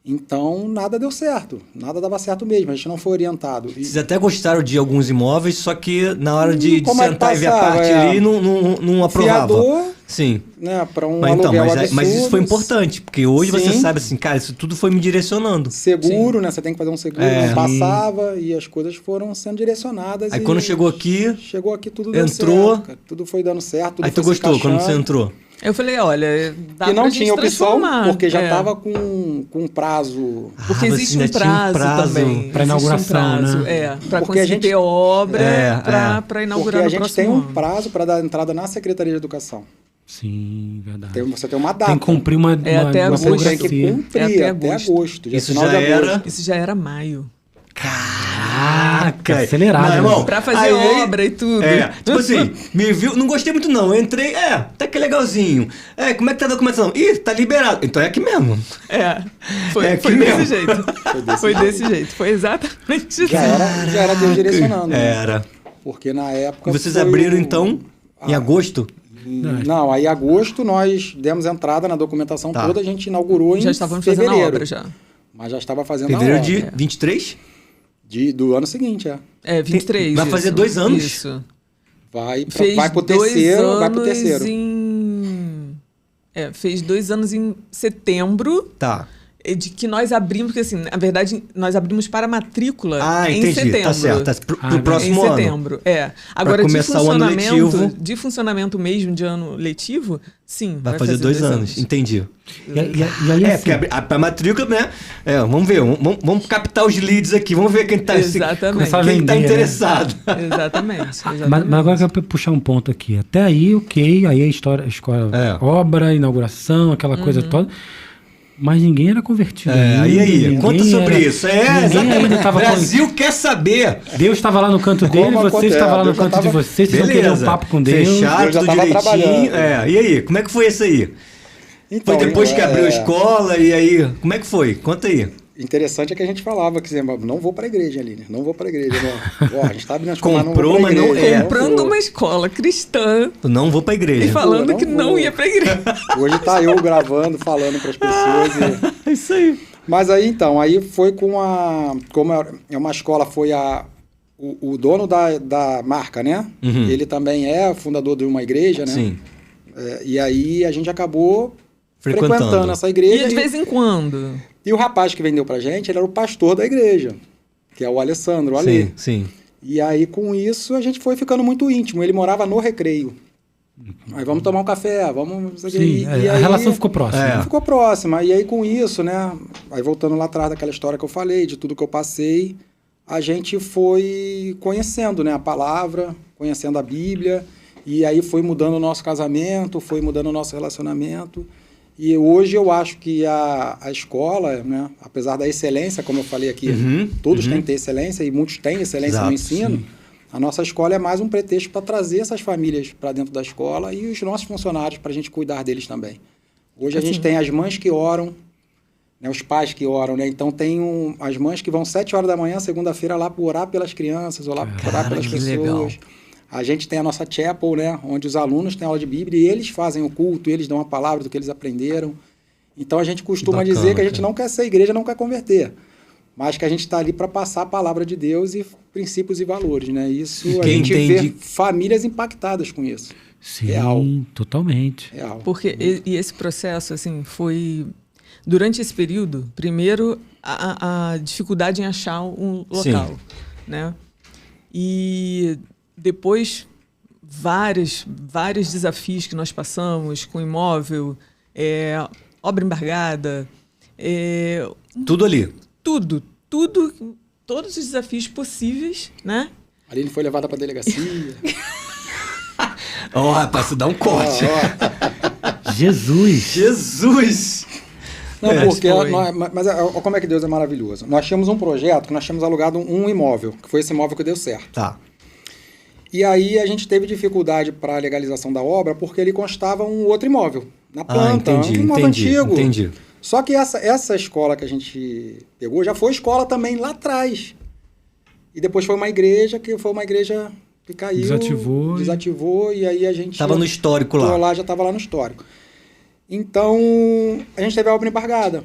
Então, nada deu certo. Nada dava certo mesmo. A gente não foi orientado. Vocês até gostaram de alguns imóveis, só que na hora de sentar e ver a passava, parte ali, não aprovava. Fiador, sim. Né, para um aluguel absurdo. Mas isso foi importante, porque hoje Sim. você sabe assim, cara, isso tudo foi me direcionando. Seguro, né? Você tem que fazer um seguro. Não passava e as coisas foram sendo direcionadas. Aí quando chegou aqui tudo deu entrou, certo, cara. Tudo foi dando certo. Tudo aí tu foi se gostou quando encaixando. você entrou? Eu falei, olha, dá E não pra tinha gente opção, transformar. porque já estava com prazo. Porque você existe ainda um tinha um prazo também. pra Existe inauguração, prazo, né? Para Porque a conseguir gente- ter obra para Porque inaugurar a no gente próximo tem um ano. prazo para dar entrada na Secretaria de Educação. Sim, verdade. Você tem uma data. Tem que cumprir uma até uma agosto. Você tem que burocracia. cumprir É até agosto. Isso final já de agosto. era... Isso já era maio. Caraca! Acelerado, Não, né? irmão, Pra fazer aí- obra e tudo. Tipo assim, me viu, não gostei muito não, eu entrei, até que legalzinho. Como é que tá a documentação? Ih, tá liberado. Então é aqui mesmo. Foi, É aqui foi mesmo. desse jeito. Foi desse jeito. Foi exatamente isso. Já era Deus direcionando. Né? Era. Porque na época. E vocês foi abriram o- então em agosto? Não, aí em agosto nós demos entrada na documentação Tá. toda, a gente inaugurou em Já estávamos fevereiro. fazendo a obra já. Mas já estava fazendo Fevereiro a obra. de 23? Do ano seguinte, é. 23. Vai fazer isso. 2 anos? Isso. Vai pro Dois terceiro, vai pro anos terceiro. Fez 2 anos em setembro. Tá. De que nós abrimos, porque assim, na verdade, nós abrimos para matrícula em Entendi. setembro. Tá certo. Pro próximo em ano. setembro, Agora, começar o ano letivo. de funcionamento mesmo de ano letivo, sim. Vai fazer 2 anos. Entendi. E aí, assim, Porque a matrícula, né? Vamos ver, vamos captar os leads aqui, vamos ver quem tá, Exatamente. quem tá Vender, né? interessado. Exatamente. mas agora eu quero puxar um ponto aqui. Até aí, ok, aí a escola, obra, inauguração, aquela coisa toda. Mas ninguém era convertido. E aí? ninguém Conta sobre isso. Ninguém ainda tava Brasil quer saber. Deus estava lá no canto dele, você estava lá no canto de vocês, vocês não queriam um papo com Deus. Fechado, Deus já tudo tava direitinho. trabalhando. E aí? Como é que foi isso aí? Então, Foi depois que abriu a escola, e aí? Como é que foi? Conta aí. Interessante é que a gente falava que não vou para a igreja, Aline, não vou para a igreja. Ó, a gente está abrindo a escola, Comprou, mas não vou pra mas não igreja. Comprando uma escola cristã Eu não vou pra igreja. e falando não que não vou. ia pra igreja. Hoje tá eu gravando, falando para as pessoas. É isso aí. Mas aí então, aí foi como é uma escola, foi o dono da marca, né? Uhum. Ele também é fundador de uma igreja, né? Sim. E aí a gente acabou Frequentando. frequentando essa igreja. E de vez em quando. E o rapaz que vendeu pra gente, ele era o pastor da igreja, que é o Alessandro, o Alê. Sim. E aí, com isso, a gente foi ficando muito íntimo. Ele morava no Recreio. Aí vamos tomar um café, vamos... Sim, e a aí, relação ficou próxima. Ficou próxima. E aí, com isso, né? Aí, voltando lá atrás daquela história que eu falei, de tudo que eu passei, a gente foi conhecendo, né? A palavra, conhecendo a Bíblia. E aí, foi mudando o nosso casamento, foi mudando o nosso relacionamento. E hoje eu acho que a escola, né? Apesar da excelência, como eu falei aqui, todos têm que ter excelência e muitos têm excelência no ensino. Sim. A nossa escola é mais um pretexto para trazer essas famílias para dentro da escola e os nossos funcionários para a gente cuidar deles também. Hoje a gente tem as mães que oram, né, os pais que oram, né? Então tem as mães que vão 7 horas da manhã, segunda-feira, lá para orar pelas crianças, ou lá para orar pelas pessoas. Legal. A gente tem a nossa chapel, né, onde os alunos têm aula de Bíblia e eles fazem o culto, eles dão a palavra do que eles aprenderam. Então a gente costuma dizer que a gente não quer ser igreja, não quer converter, mas que a gente está ali para passar a palavra de Deus e princípios e valores, né? Isso a gente vê famílias impactadas com isso. Sim, real. Totalmente. Real. Porque e esse processo, assim, foi... Durante esse período, primeiro, a dificuldade em achar um local, né? E depois, vários desafios que nós passamos com imóvel, obra embargada... tudo ali. Tudo, todos os desafios possíveis, né? A Aline foi levada pra delegacia. Ó, rapaz, isso dá um corte. Jesus! Jesus! Não, porque foi. mas olha como é que Deus é maravilhoso. Nós tínhamos um projeto que nós tínhamos alugado um imóvel, que foi esse imóvel que deu certo. Tá. E aí a gente teve dificuldade para a legalização da obra porque ele constava um outro imóvel na planta, um imóvel antigo. Entendi. Só que essa escola que a gente pegou já foi escola também lá atrás. E depois foi uma igreja que caiu, desativou e aí a gente Tava no histórico lá. Já estava lá no histórico. Então, a gente teve a obra embargada.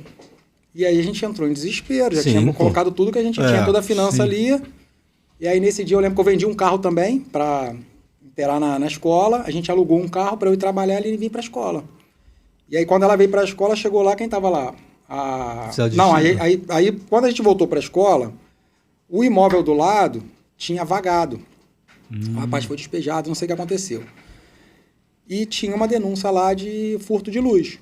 E aí a gente entrou em desespero, já tínhamos colocado tudo que a gente tinha, toda a finança ali. E aí nesse dia eu lembro que eu vendi um carro também para inteirar na escola. A gente alugou um carro para eu ir trabalhar ali e vir para a escola. E aí quando ela veio para a escola, chegou lá, quem estava lá? Aí quando a gente voltou para a escola, o imóvel do lado tinha vagado. O rapaz foi despejado, não sei o que aconteceu. E tinha uma denúncia lá de furto de luz.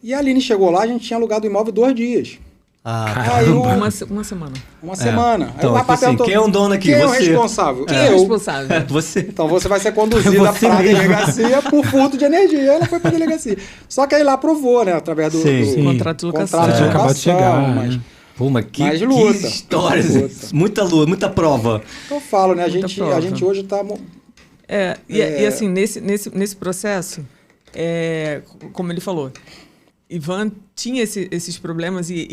E a Aline chegou lá, a gente tinha alugado o imóvel 2 dias. Uma semana. Uma semana. Então, aí o papai quem é o dono aqui? Quem é o você. responsável? Quem é o responsável? Você. Então você vai ser conduzida para a delegacia por furto de energia. Ela foi para a delegacia. Só que aí lá aprovou, né? Através do contrato de locação. Contrato de acabado de chegar, mas, né? Pô, mas que luta. histórias. Muita luta, muita prova. Então eu falo, né? A Muita gente prova. hoje está... E assim, nesse processo, como ele falou, Ivan tinha esses problemas e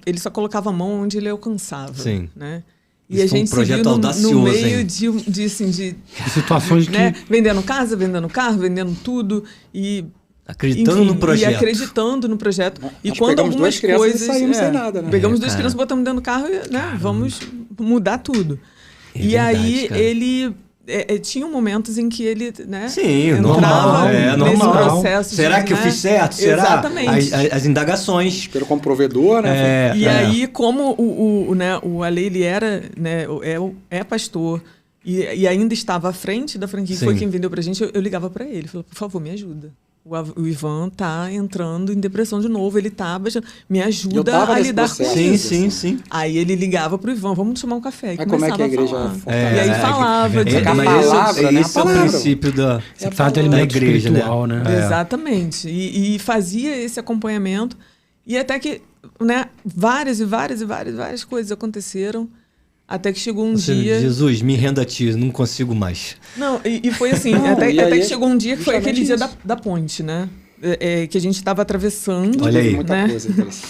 ele só colocava a mão onde ele alcançava. Sim. Né? E Isso a foi um gente se projeto viu audacioso, no meio hein? de Situações que... né? Vendendo casa, vendendo carro, vendendo tudo e... Acreditando no projeto. E acreditando no projeto. Nós E quando pegamos algumas 2 crianças coisas... e saímos sem nada, né? Pegamos 2 crianças, botamos dentro do carro e vamos mudar tudo. E verdade, aí cara. ele... tinha momentos em que ele, né? Sim, entrava normal. nesse Normal. processo. Será que eu fiz certo? Será? Exatamente. As indagações. Pelo como provedor, né? E aí, como o Ale, ele era, né, é pastor e ainda estava à frente da franquia, Sim. foi quem vendeu pra gente, eu ligava pra ele, falava, por favor, me ajuda. O Ivan tá entrando em depressão de novo, ele tá baixando, me ajuda a lidar com isso. Sim. Aí ele ligava pro Ivan, vamos tomar um café. Mas como é que a igreja... E aí falava de a Deus. palavra, né? Esse é o princípio da Você precisa de alimento igreja, espiritual, né? Exatamente. E fazia esse acompanhamento. E até que, né, várias coisas aconteceram. Até que chegou um dia... Jesus, me renda a ti, não consigo mais. Não, e foi assim, Não, até aí que chegou um dia que foi aquele dia isso. da ponte, né? Que a gente estava atravessando. Olha aí. Muita né? coisa interessante.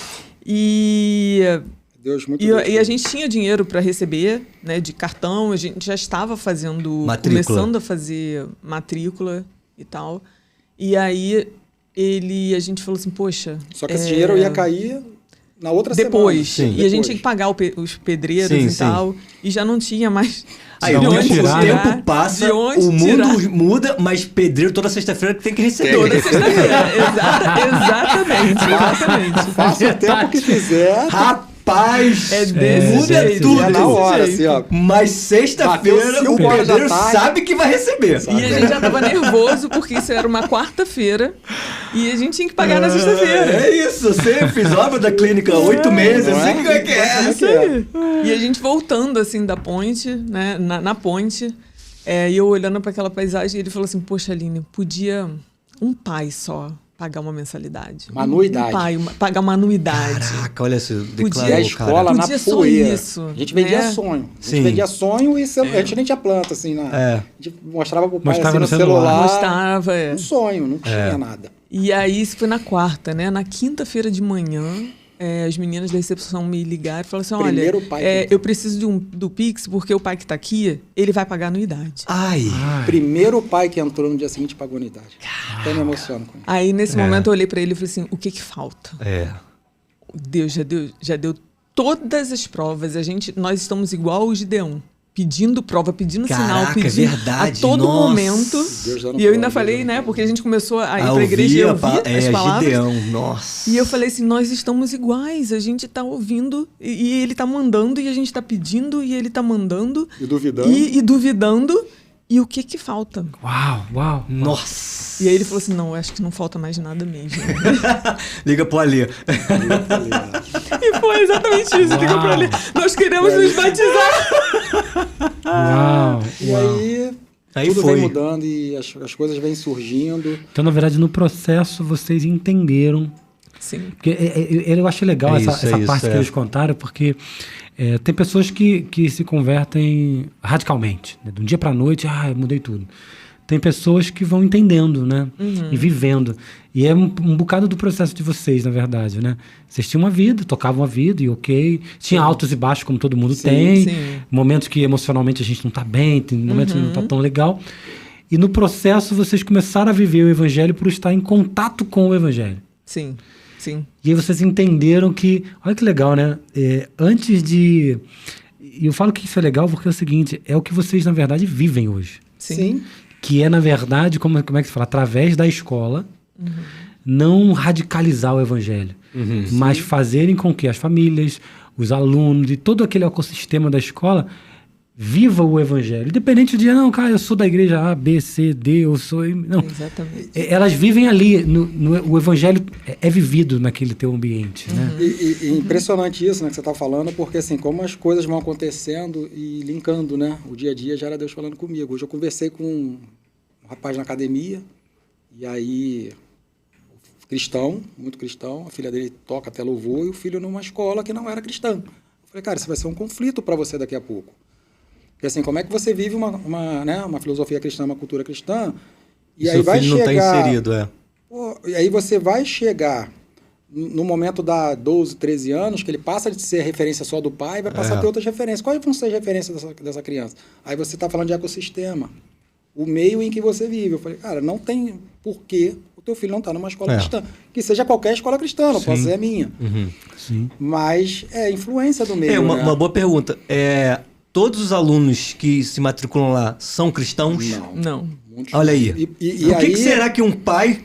Deus, muito e a gente tinha dinheiro para receber, né, de cartão, a gente já estava começando a fazer matrícula e tal. E aí a gente falou assim, poxa... Só que esse dinheiro ia cair na outra depois. semana. E a gente tinha que pagar os pedreiros e tal. E já não tinha mais... Aí, De o onde tirar, tempo passa, o mundo muda, mas pedreiro toda sexta-feira tem que receber. Toda sexta-feira. Exatamente. Faça o tempo que fizer. Rapaz, desse muda jeito. tudo. É na hora, assim, ó. Mas sexta-feira Bateu o 5 horas da pedreiro tarde. sabe que vai receber. E a gente já tava nervoso, porque isso era uma quarta-feira e a gente tinha que pagar na sexta-feira. É isso, você fiz obra da clínica há 8 meses, eu não sei é? como é que é. Isso aí. E a gente voltando assim da ponte, né, na ponte, e eu olhando para aquela paisagem, e ele falou assim: poxa, Aline, podia um pai só pagar uma mensalidade. Uma anuidade. Um pai pagar uma anuidade. Caraca, olha isso, E a declarou, escola cara. na Podia só poeira. isso, A gente vendia né? sonho. A Sim. gente vendia sonho e a gente nem tinha planta, assim. A gente mostrava pro pai Mostrava assim, no no celular. Mostrava, Um sonho, não tinha nada. E aí, isso foi na quarta, né? Na quinta-feira de manhã, as meninas da recepção me ligaram e falaram assim, Primeiro olha, o pai que- eu preciso do Pix, porque o pai que tá aqui, ele vai pagar anuidade. Ai, Primeiro pai que entrou no dia seguinte pagou unidade. Até me emociono com isso. Aí, nesse momento, eu olhei pra ele e falei assim, o que falta? Deus já deu todas as provas. Nós estamos igual o Gideão. Pedindo prova, pedindo sinal, Caraca, é pedindo verdade, a todo nossa. momento. Deus dando E eu ainda prova, falei, Deus né? dando Porque a gente começou a ir pra igreja e ouvir as palavras. Gideão, nossa. E eu falei assim, nós estamos iguais, a gente tá ouvindo e ele tá mandando e a gente tá pedindo e ele tá mandando E duvidando. e duvidando. E o que falta? Uau. Nossa. E aí ele falou assim, não, eu acho que não falta mais nada mesmo. Liga pro Alê. E foi exatamente isso. Ligou pra ele. Nós queremos nos batizar. Uau! E aí tudo foi. vem mudando e as coisas vêm surgindo. Então, na verdade, no processo, vocês entenderam. Sim. Porque eu achei legal essa parte que eles contaram, porque tem pessoas que se convertem radicalmente. Né? De um dia para a noite, eu mudei tudo. Tem pessoas que vão entendendo, né? E vivendo. E é um bocado do processo de vocês, na verdade, né? Vocês tinham uma vida, tocavam a vida e ok. Tinha altos e baixos, como todo mundo tem. Sim. Momentos que emocionalmente a gente não tá bem, tem momentos que não tá tão legal. E no processo vocês começaram a viver o evangelho por estar em contato com o evangelho. Sim. E aí vocês entenderam que... Olha que legal, né? Antes de... E eu falo que isso é legal porque é o seguinte, é o que vocês, na verdade, vivem hoje. Sim. Que é, na verdade, como é que se fala? Através da escola, não radicalizar o evangelho, mas fazerem com que as famílias, os alunos e todo aquele ecossistema da escola viva o evangelho. Independente de, não, cara, eu sou da igreja A, B, C, D, eu sou... Não. Exatamente. Elas vivem ali, o evangelho é vivido naquele teu ambiente, né? E impressionante isso, né, que você está falando, porque assim, como as coisas vão acontecendo e linkando, né? O dia a dia já era Deus falando comigo. Hoje eu conversei com um rapaz na academia, e aí, cristão, muito cristão, a filha dele toca até louvor, e o filho numa escola que não era cristã. Eu falei, cara, isso vai ser um conflito para você daqui a pouco. Porque assim, como é que você vive uma filosofia cristã, uma cultura cristã, e aí vai chegar... não está inserido, e aí você vai chegar no momento da 12, 13 anos, que ele passa de ser referência só do pai, vai passar a ter outras referências. Quais vão ser as referências dessa criança? Aí você está falando de ecossistema, o meio em que você vive. Eu falei, cara, não tem porquê o teu filho não estar numa escola cristã. Que seja qualquer escola cristã, não posso dizer a minha. Sim. Mas é influência do meio, uma boa pergunta. Todos os alunos que se matriculam lá são cristãos? Não. Olha aí. E o que será que um pai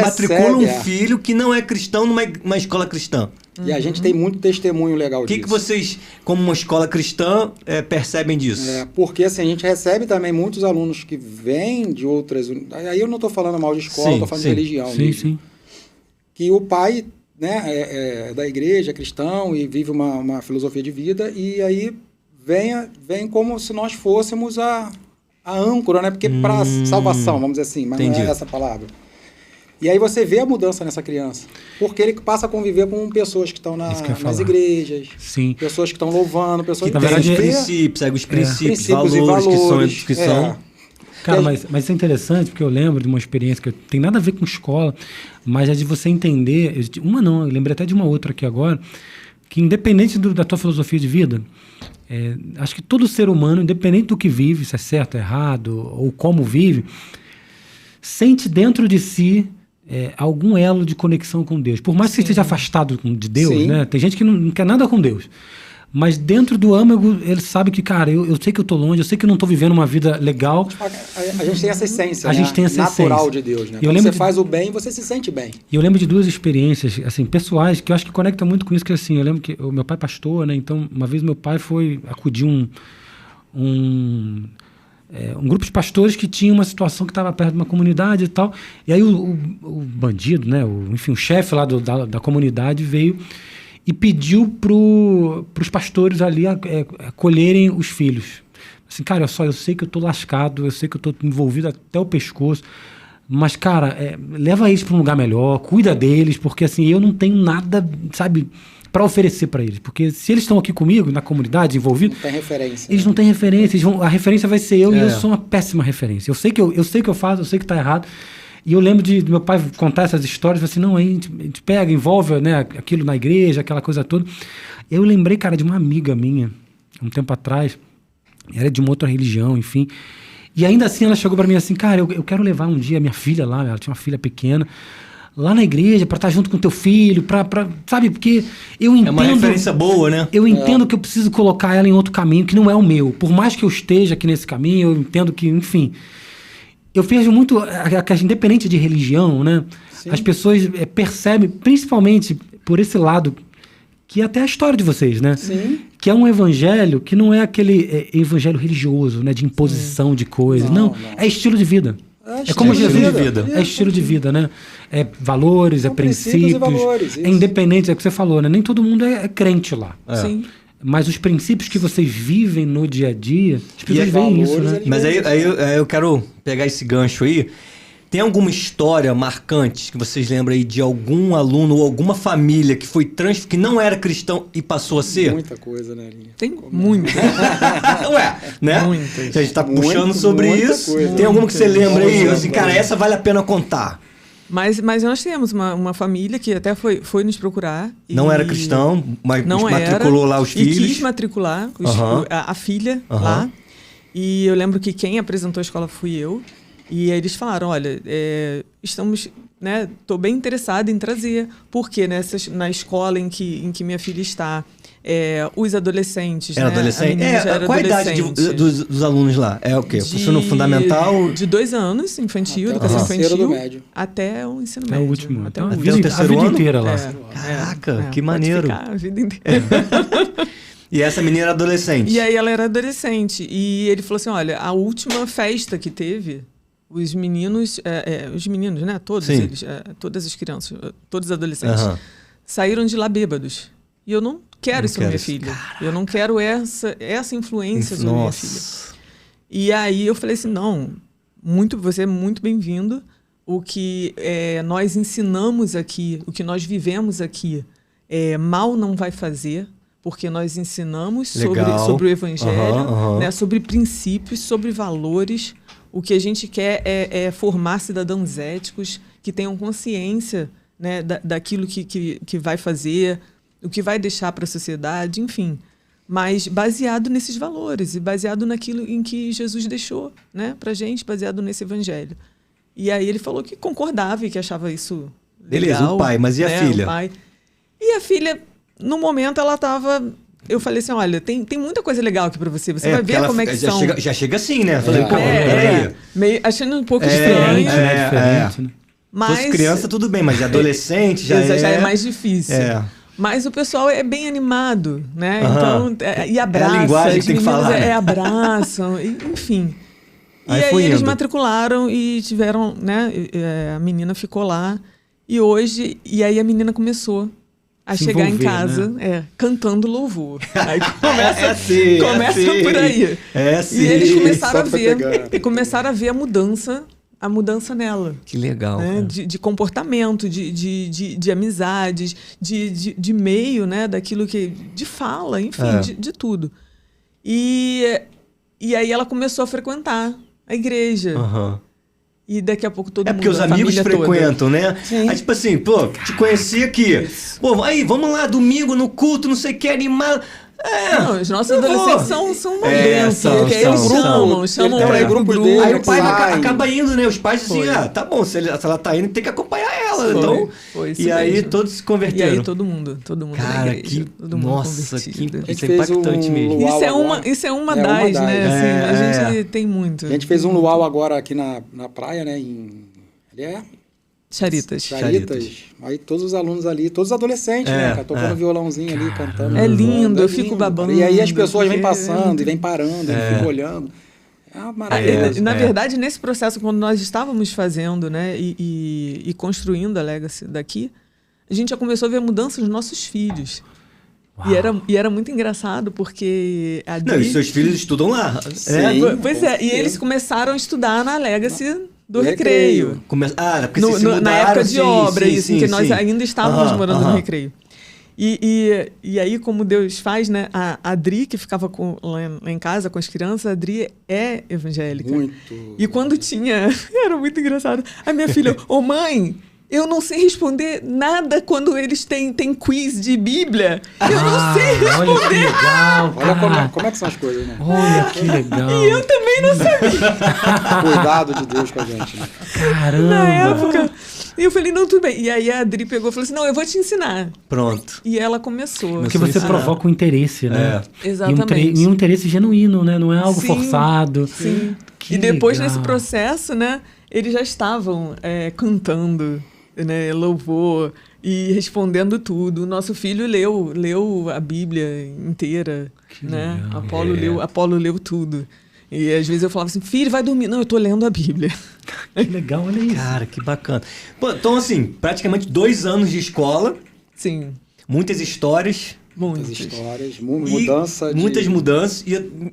matricula um filho que não é cristão numa escola cristã? E a gente tem muito testemunho legal disso. O que vocês, como uma escola cristã, percebem disso? Porque assim, a gente recebe também muitos alunos que vêm de outras... Aí eu não estou falando mal de escola, estou falando de religião. Sim. Que o pai... é da igreja, é cristão e vive uma filosofia de vida, e aí vem como se nós fôssemos a âncora, né? Porque para salvação, vamos dizer assim, mas não é essa palavra. E aí você vê a mudança nessa criança, porque ele passa a conviver com pessoas que estão nas igrejas, pessoas que estão louvando, pessoas que têm os princípios, valores que são... Cara, mas isso é interessante, porque eu lembro de uma experiência que tem nada a ver com escola, mas é de você entender... eu lembrei até de uma outra aqui agora, que independente da tua filosofia de vida, acho que todo ser humano, independente do que vive, se é certo, errado, ou como vive, sente dentro de si algum elo de conexão com Deus. Por mais que você esteja afastado de Deus, né? Tem gente que não quer nada com Deus. Mas dentro do âmago, ele sabe que, cara, eu sei que eu tô longe, eu sei que eu não tô vivendo uma vida legal. A gente tem essa essência, natural de Deus, né? Quando você faz o bem, você se sente bem. E eu lembro de duas experiências, assim, pessoais, que eu acho que conecta muito com isso, que assim, eu lembro que o meu pai é pastor, né? Então, uma vez meu pai foi acudir um grupo de pastores que tinha uma situação que estava perto de uma comunidade e tal. E aí o bandido, né? O chefe lá da comunidade veio e pediu para os pastores ali acolherem os filhos. Assim, cara, olha só, eu sei que eu tô lascado, eu sei que eu tô envolvido até o pescoço, mas, cara, leva eles para um lugar melhor, cuida deles, porque assim, eu não tenho nada, sabe, para oferecer para eles. Porque se eles estão aqui comigo, na comunidade, envolvidos... Não tem referência. Eles não têm referência, a referência vai ser eu, e eu sou uma péssima referência. Eu sei que eu faço, eu sei que tá errado. E eu lembro de meu pai contar essas histórias, assim, não, aí a gente pega, envolve, né, aquilo na igreja, aquela coisa toda. Eu lembrei, cara, de uma amiga minha, um tempo atrás, era de uma outra religião, enfim, e ainda assim ela chegou para mim assim, cara, eu quero levar um dia minha filha lá, ela tinha uma filha pequena, lá na igreja, para estar junto com teu filho, sabe, porque eu entendo... É uma referência boa, né? Eu entendo que eu preciso colocar ela em outro caminho, que não é o meu. Por mais que eu esteja aqui nesse caminho, eu entendo que, enfim... Eu vejo muito, independente de religião, né? Sim. As pessoas percebem, principalmente por esse lado, que é até a história de vocês, né? Sim. Que é um evangelho que não é aquele evangelho religioso, né? De imposição de coisas. Não, é estilo de vida. É como estilo Jesus, de vida. é estilo de vida, né? É valores, São é princípios e princípios, valores, é isso. independente, é o que você falou, né? Nem todo mundo é crente lá. Sim. Mas os princípios que vocês vivem no dia a dia, as pessoas os veem isso, valores, né? eles Mas aí, veem aí eu quero pegar esse gancho aí. Tem alguma história marcante que vocês lembram aí de algum aluno ou alguma família que foi que não era cristão e passou a ser? Muita coisa, né, Linha? Tem muito. Ué, né? Muitas. A gente tá Muito, puxando sobre muita isso. coisa. Tem alguma que você lembra aí? Muita Assim, cara, coisa. essa vale a pena contar. Mas nós temos uma família que até foi nos procurar. Não e era cristão, mas não matriculou era, lá os e filhos. quis matricular Aham. a filha Aham. lá. E eu lembro que quem apresentou a escola fui eu. E aí eles falaram, olha, estamos, né, tô bem interessada em trazer, porque na escola em que minha filha está, os adolescentes, Era né, adolescente? a menina já era Qual a idade adolescente. dos alunos lá? É o quê? Ensino fundamental? De 2 anos, infantil, Até o educação terceiro infantil, do médio. até o ensino É médio. o último. Até Então, o a Até vida, o a terceiro vida ano? inteira lá. Caraca, que pode maneiro. ficar a vida inteira. E essa menina era adolescente? E aí ela era adolescente. E ele falou assim, olha, a última festa que teve, os meninos, né? Todos Sim. eles, todas as crianças, todos os adolescentes, Aham. saíram de lá bêbados. E eu não quero Não isso na quero minha isso. filha. Eu não quero essa influência sobre minha filha. Nossa. E aí eu falei assim, não, você é muito bem-vindo. O que nós ensinamos aqui, o que nós vivemos aqui, mal não vai fazer, porque nós ensinamos Legal. sobre o evangelho, Aham. né, sobre princípios, sobre valores. O que a gente quer é formar cidadãos éticos que tenham consciência, né, daquilo que vai fazer, o que vai deixar para a sociedade, enfim. Mas baseado nesses valores e baseado naquilo em que Jesus deixou, né, para a gente, baseado nesse evangelho. E aí ele falou que concordava e que achava isso legal. Beleza, o pai, mas e a né, filha? o pai. E a filha, no momento, ela estava... Eu falei assim, olha, tem muita coisa legal aqui para você. Você vai porque ver ela como é que já são... Chega, já chega assim, né? Falei, pô, meio achando um pouco Diferente, estranho. né? Diferente, né? Mas fosse criança, tudo bem, mas de adolescente já é mais difícil. É. Mas o pessoal é bem animado, né? Aham. Então, e abraça. É a linguagem as que tem que meninas falar, né? abraçam, enfim. Aí e aí foi eles indo. matricularam e tiveram, né? A menina ficou lá. E aí a menina começou a Se chegar em envolver, casa, cantando louvor. Aí começa, assim, começa assim. por aí. É assim. E eles começaram a Só pra ver, pegar. começaram a ver a mudança nela. Que legal. Né? Cara. De comportamento, de amizades, de meio, né? Daquilo que... De fala, enfim, É. de tudo. E aí ela começou a frequentar a igreja. Aham. E daqui a pouco todo É mundo, porque os a amigos família toda. frequentam, né? Sim. Aí, tipo assim, pô, te conheci aqui. Pô, aí, vamos lá, domingo no culto, não sei o que, animado. Não, os nossos eu vou. adolescentes são uma É, bênção, são, porque eles são. chamam Ele para grupo o grupo. dele, Aí o pai sai. acaba indo, né? Os pais dizem, Foi. tá bom, se ela tá indo, tem que acompanhar ela. Foi. Então, Foi isso e aí mesmo. todos se E converteram. aí todo mundo na Cara, igreja. que... Todo mundo Nossa, convertido. que... A gente Isso é fez impactante um mesmo. luau Isso é agora. isso é uma É uma das, das. né? Assim, É, a gente tem muito. A gente fez um luau agora aqui na praia, né? Charitas. Charitas. Aí todos os alunos ali, todos os adolescentes, né? Cara, tocando violãozinho ali, cantando. É lindo, eu É fico lindo, babando, cara. E aí as pessoas vêm porque- passando e vêm parando, e ficam olhando. É uma maravilha. Na verdade, nesse processo, quando nós estávamos fazendo, né, e construindo a Legacy daqui, a gente já começou a ver mudanças nos nossos filhos. E era muito engraçado, porque a Não, e Dri... seus filhos estudam lá. Sim. Pois com é, e certeza. eles começaram a estudar na Legacy do Do Recreio. Recreio. Porque vocês se Na mudaram, época de sim, obra, sim, isso, sim, em que nós sim. ainda estávamos Aham, morando aham. no Recreio. E aí, como Deus faz, né? A Adri, que ficava lá em casa com as crianças, a Adri é evangélica. Muito. E quando tinha... Era muito engraçado. A minha filha, ô mãe, eu não sei responder nada quando eles têm quiz de Bíblia. Eu não sei Olha que responder. legal, Olha cara. como é que são as coisas, né? Olha que legal. E eu também não sabia. Cuidado de Deus com a gente, né? Caramba. Na época. E eu falei, não, tudo bem. E aí a Adri pegou e falou assim, não, eu vou te ensinar. Pronto. E ela começou. Porque você provoca o interesse, né? Exatamente. E um interesse genuíno, né? Não é algo Sim, forçado. Sim. Que E depois, legal. nesse processo, né, eles já estavam cantando, né, louvor e respondendo tudo. O nosso filho leu a Bíblia inteira, né? legal. Apolo leu tudo. E às vezes eu falava assim, filho, vai dormir. Não, eu tô lendo a Bíblia. Que legal, olha isso. Cara, que bacana. Pô, então, assim, praticamente 2 anos de escola, Sim, muitas histórias. Muitas muitas. histórias, e mudança de... muitas mudanças.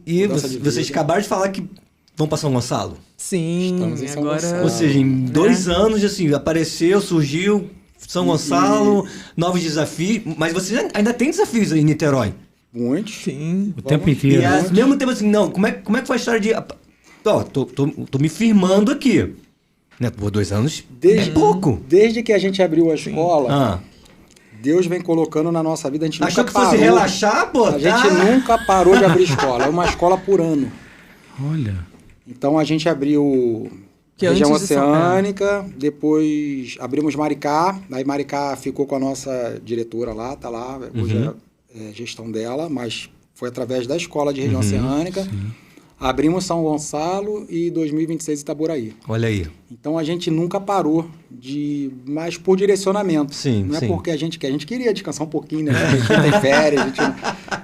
E mudança de vocês vida. acabaram de falar que vão para São Gonçalo. Sim, Estamos em São agora... Gonçalo. Ou seja, em 2 anos, assim, apareceu, surgiu São Gonçalo, novos desafios. Mas vocês ainda tem desafios aí em Niterói. Muitos. Sim. O tempo E inteiro. ao mesmo tempo assim, não, como é que foi a história de... Ó, tô me firmando aqui. Né? Por 2 anos é pouco. Desde que a gente abriu a escola, Ah. Deus vem colocando na nossa vida, a gente Achou nunca que fosse parou. relaxar, pô? A gente nunca parou de abrir escola. É uma escola por ano. Olha. Então a gente abriu Que região antes de São- oceânica, depois abrimos Maricá, aí Maricá ficou com a nossa diretora lá, tá lá, hoje é gestão dela, mas foi através da escola de região oceânica. Abrimos São Gonçalo e 2026 Itaboraí. Olha aí. Então a gente nunca parou mas por direcionamento. Sim, não é sim. porque a gente quer, a gente queria descansar um pouquinho, né? A gente tem férias,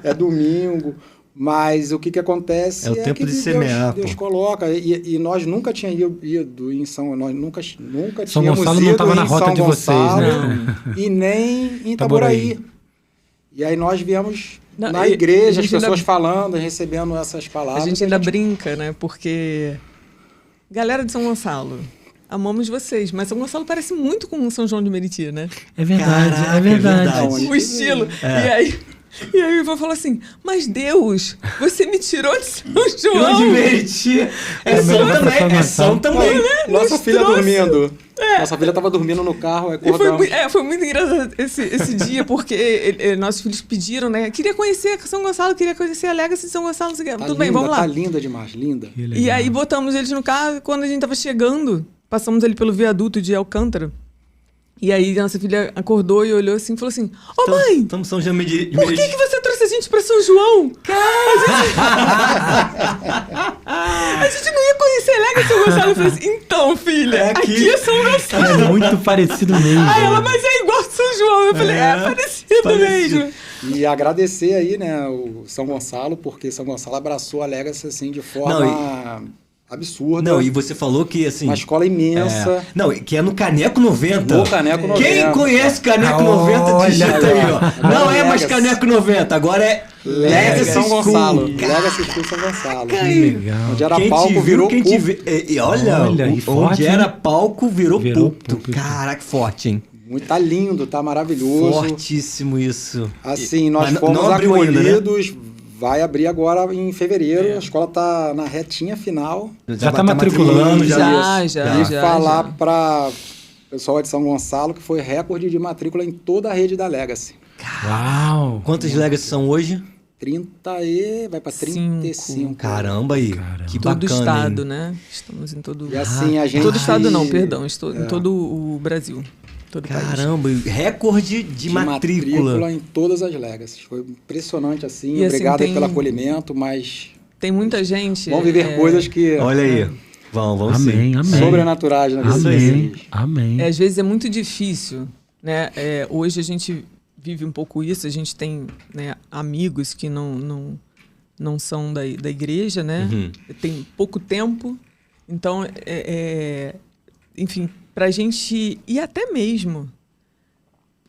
é domingo. Mas o que acontece É o tempo que de semear, Deus pô. coloca. E nós nunca tínhamos ido em São... Nós nunca São tínhamos Gonçalo ido não estava na em rota São de vocês, Gonçalo né? E nem em Itaboraí. Itaboraí. E aí nós viemos Não, na e igreja, a as gente pessoas ainda- falando, recebendo essas palavras. A gente ainda brinca, né? Porque... Galera de São Gonçalo, amamos vocês, mas São Gonçalo parece muito com São João de Meriti, né? É verdade, Caraca, é verdade. é verdade. O estilo. E aí o Ivan falou assim, mas Deus, você me tirou de São João de João. Meriti. É É São melhor pra também. São É São Gonçalo. também. Nossa Nos filha trouxe. dormindo. Nossa filha estava dormindo no carro, aí E foi, acordamos. foi muito engraçado esse dia, porque nossos filhos pediram, né? Queria conhecer São Gonçalo, queria conhecer a Legacy de São Gonçalo. Não sei o quê. Tá Tudo bem, linda, vamos lá. Tá linda demais, linda. Que E legal. aí botamos eles no carro e quando a gente tava chegando, passamos ali pelo viaduto de Alcântara. E aí a nossa filha acordou e olhou assim e falou assim: Ô mãe, Estamos São João de por que você trouxe a gente pra São João? A gente não ia conhecer a Legacy de São Gonçalo. Eu falei assim: então, filha, É aqui. aqui é São Gonçalo. É muito parecido mesmo. Aí ela, mas é igual São João. Eu falei: é parecido mesmo. E agradecer aí, né, o São Gonçalo, porque São Gonçalo abraçou a Legacy assim de forma absurda. Não, e você falou que assim. Uma escola imensa. Não, que é no Caneco 90. No Caneco 90. Quem conhece Caneco 90, Olha digita aí, ó. Agora Não é mais Legacy. Caneco 90, agora é Legacy São School. Gonçalo. Legacy School São Gonçalo. Que legal. Onde era Quem palco, te viu, virou quem te púlpito. vê, e olha, Olha, e onde forte, era hein? palco, virou Virou púlpito. púlpito. Caraca, forte, hein? Muito, tá lindo, tá maravilhoso. Fortíssimo isso. Assim, nós Mas fomos não abriu ainda, né? acolhidos. Vai abrir agora em fevereiro. A escola tá na retinha final. Já tá matriculando, Já. E falar para o pessoal de São Gonçalo que foi recorde de matrícula em toda a rede da Legacy. Uau. Quantas Legacy são hoje? 30 e vai para 35. Caramba aí. Caramba. Que Todo bacana, estado, hein? né? Estamos em todo... E assim, a gente... Todo estado não, perdão. Estou em todo o Brasil. Todo o país. Caramba, recorde de matrícula. em todas as Legacies. Foi impressionante assim. E, assim, Obrigado aí tem- pelo acolhimento, mas Tem muita gente... vão viver coisas que Olha aí. Vamos Amém, sim. amém. sobrenaturais na vida Amém. deles. Amém. Às vezes é muito difícil, né? Hoje a gente vive um pouco isso, a gente tem, né, amigos que não são da igreja, né? Uhum. Tem pouco tempo, então, enfim, pra gente, e até mesmo,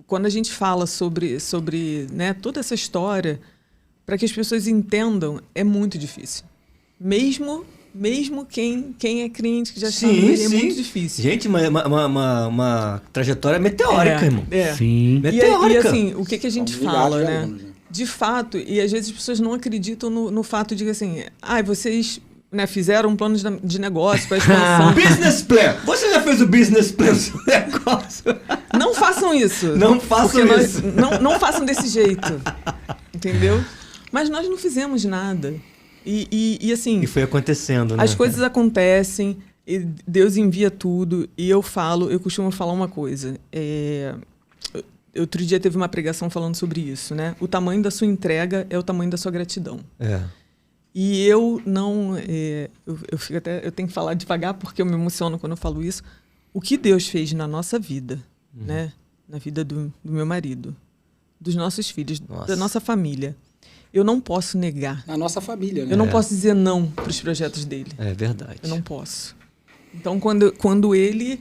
quando a gente fala sobre né, toda essa história, para que as pessoas entendam, é muito difícil. Mesmo quem é crente, que já está Sim, é sim. muito difícil. Gente, uma trajetória meteórica, irmão. Sim. E Meteórica. assim, o que a gente São fala, milhares de né? alunos, né? De fato, e às vezes as pessoas não acreditam no fato de que assim, vocês, né, fizeram um plano de negócio para expansão. Business plan. Você já fez o business plan do seu negócio? Não façam isso. Não façam Porque isso. não façam desse jeito. Entendeu? Mas nós não fizemos nada. E assim, E foi acontecendo, né? as coisas acontecem, e Deus envia tudo, e eu costumo falar uma coisa. Outro dia teve uma pregação falando sobre isso, né? O tamanho da sua entrega é o tamanho da sua gratidão. É. E eu não... eu tenho que falar devagar porque eu me emociono quando eu falo isso. O que Deus fez na nossa vida, né? Na vida do meu marido, dos nossos filhos, Nossa. da nossa família, eu não posso negar. Na nossa família, né? Eu não posso dizer não para os projetos dele. É verdade. Eu não posso. Então, quando ele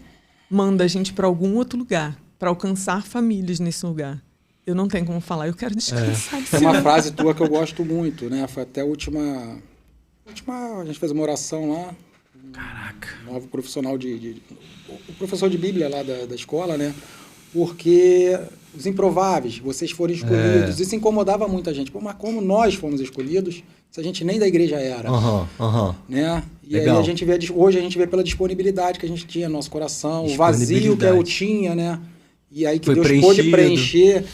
manda a gente para algum outro lugar, para alcançar famílias nesse lugar, eu não tenho como falar, eu quero descansar desse Tem uma lugar. frase tua que eu gosto muito, né? Foi até a última... A gente fez uma oração lá. Caraca. Um novo profissional o professor de Bíblia lá da escola, né? Porque os improváveis, vocês foram escolhidos. Isso incomodava muita gente. Pô, mas como nós fomos escolhidos, se a gente nem da igreja era? Né? E Legal. aí hoje a gente vê pela disponibilidade que a gente tinha no nosso coração, o vazio que eu tinha, né? E aí que Foi Deus preenchido. pôde preencher.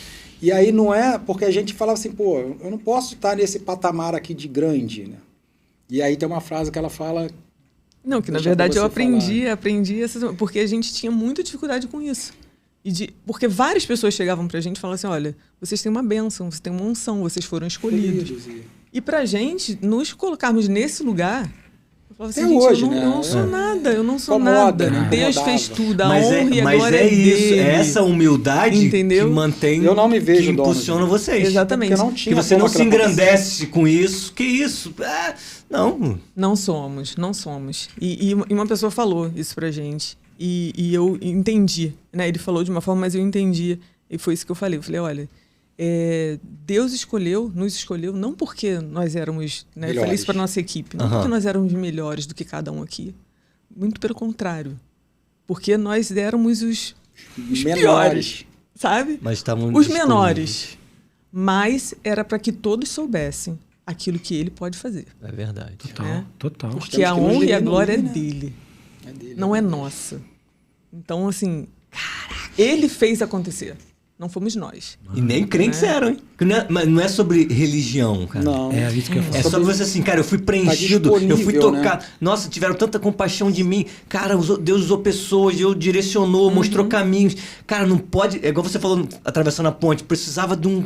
E aí não é porque a gente falava assim, pô, eu não posso estar nesse patamar aqui de grande, né? E aí tem uma frase que ela fala... Não, que na Deixa verdade pra eu você aprendi porque a gente tinha muita dificuldade com isso. Porque várias pessoas chegavam pra gente e falavam assim, olha, vocês têm uma bênção, vocês têm uma unção, vocês foram escolhidos. E pra gente, nos colocarmos nesse lugar, eu falava assim, Até gente, hoje, eu né? não sou nada, eu não sou Incomoda, nada. né? Deus Incomodava. fez tudo, a honra e a Mas glória é isso, dele. é essa humildade Entendeu? que mantém, Eu não me vejo que dono impulsiona disso. vocês. Exatamente. Porque não Que tinha você como não se aquela engrandece com isso. Que isso? Não. Não somos. E uma pessoa falou isso pra gente. E eu entendi, né? Ele falou de uma forma, mas eu entendi. E foi isso que eu falei. Eu falei, olha, Deus nos escolheu não porque nós éramos... Né? Eu falei isso para nossa equipe. Não porque nós éramos melhores do que cada um aqui. Muito pelo contrário. Porque nós éramos os piores, sabe? Mas estavam os disponíveis. menores. Mas era para que todos soubessem aquilo que ele pode fazer. É verdade. Total. Porque temos a que nos honra e a diminuir, glória é né? dele. É dele, Não é nossa. Então, assim, ele fez acontecer. Não fomos nós. E nem crentes eram, hein? Mas não é sobre religião, cara. Não. É isso que eu falo. É sobre você assim, cara, eu fui preenchido, eu fui disponível, tocar. né? Nossa, tiveram tanta compaixão de mim. Cara, Deus usou pessoas, Deus direcionou, mostrou caminhos. Cara, não pode. É igual você falou, atravessando a ponte, precisava de um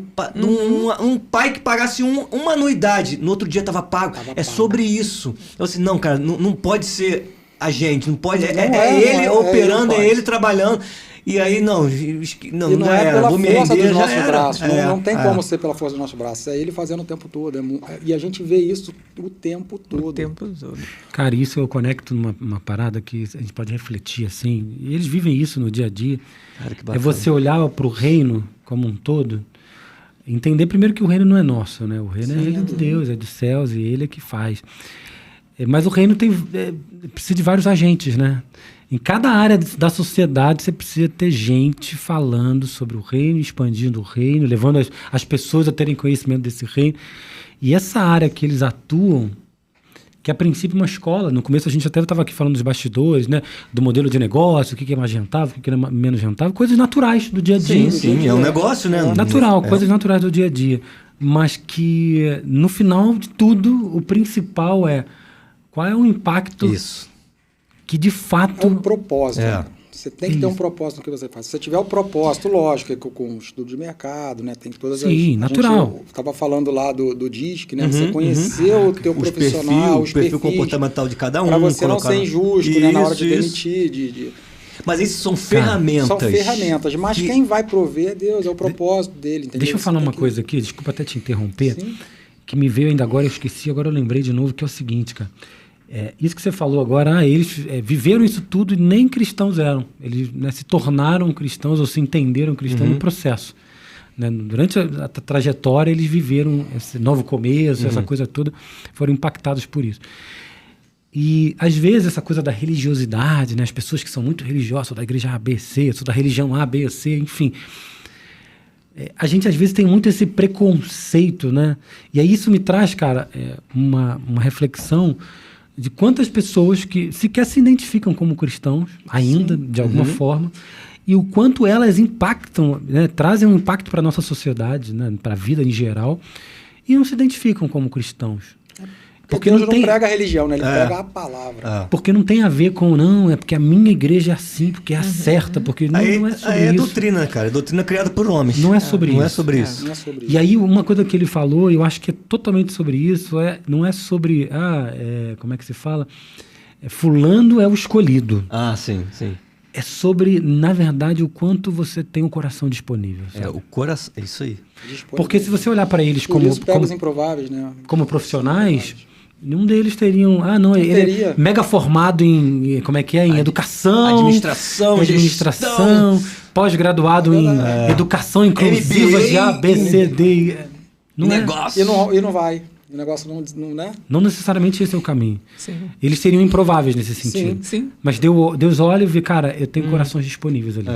pai que pagasse uma anuidade. No outro dia tava pago. Sobre isso. Então, assim, não, cara, não pode ser a gente, não pode. Ele operando, é ele trabalhando. E aí, não Não era. pela Vou me força render, do já nosso era. braço. Não tem como ser pela força do nosso braço. É ele fazendo o tempo todo. E a gente vê isso o tempo todo. O tempo todo. Cara, isso eu conecto numa parada que a gente pode refletir assim. E eles vivem isso no dia a dia. Cara, que É bacana. você olhar para o reino como um todo, entender primeiro que o reino não é nosso, né? O reino é reino de Deus, é dos céus e ele é que faz. Mas o reino precisa de vários agentes, né? Em cada área da sociedade você precisa ter gente falando sobre o reino, expandindo o reino, levando as pessoas a terem conhecimento desse reino. E essa área que eles atuam, que a princípio é uma escola, no começo a gente até estava aqui falando dos bastidores, né? Do modelo de negócio, o que é mais rentável, o que é menos rentável, coisas naturais do dia a dia. Sim, é um negócio, né? Natural, coisas naturais do dia a dia. Mas que no final de tudo, o principal é qual é o impacto Isso. que de É fato... um propósito. É. Né? Você tem que ter um propósito no que você faz. Se você tiver o propósito, lógico, com o estudo de mercado, né? Tem todas as... Sim, natural. Estava falando lá do DISC, né? Você conhecer o teu Os profissional, o perfil comportamental de cada um. para você não ser injusto, né? Na hora de Isso. demitir. Mas isso são ferramentas. São ferramentas, mas quem vai prover é Deus, é o propósito dele, entendeu? Deixa eu Você falar tem uma que- coisa aqui, desculpa até te interromper, Sim. que me veio ainda agora, eu esqueci, agora eu lembrei de novo, que é o seguinte, cara. Isso que você falou agora, eles viveram isso tudo e nem cristãos eram. Eles, né, se tornaram cristãos ou se entenderam cristãos no processo. Né? Durante a trajetória, eles viveram esse novo começo, essa coisa toda, foram impactados por isso. E, às vezes, essa coisa da religiosidade, né? As pessoas que são muito religiosas, sou da igreja A, B, C, sou da religião A, B, C, enfim. A gente, às vezes, tem muito esse preconceito, né? E aí isso me traz, cara, uma reflexão de quantas pessoas que sequer se identificam como cristãos, ainda, de alguma forma, e o quanto elas impactam, né? Trazem um impacto para a nossa sociedade, né? Para a vida em geral, e não se identificam como cristãos. Porque Deus não prega a religião, né? Ele prega a palavra. Porque não tem a ver com, não, é porque a minha igreja é assim, porque é a certa, porque não é sobre Aí é isso. doutrina, cara. É doutrina criada por homens. Não é sobre Não é isso. sobre isso. Não é sobre isso. E aí, uma coisa que ele falou, eu acho que é totalmente sobre isso, não é sobre, como é que se fala? Fulano é o escolhido. Ah, sim. É sobre, na verdade, o quanto você tem o coração disponível. Sabe? O coração. É isso aí. Porque se você olhar para eles Por isso pega os improváveis, né? como profissionais, Nenhum deles teriam... ele teria. é mega formado em... Como é que é? Em educação. Administração, Administração. Pós-graduado em educação inclusiva, MBA, já, B, C, D. Não é. negócio. E não vai. O negócio não, né? Não necessariamente esse é o caminho. Sim. Eles seriam improváveis nesse sentido. Sim. Mas Deus olha e vê, cara, eu tenho corações disponíveis ali.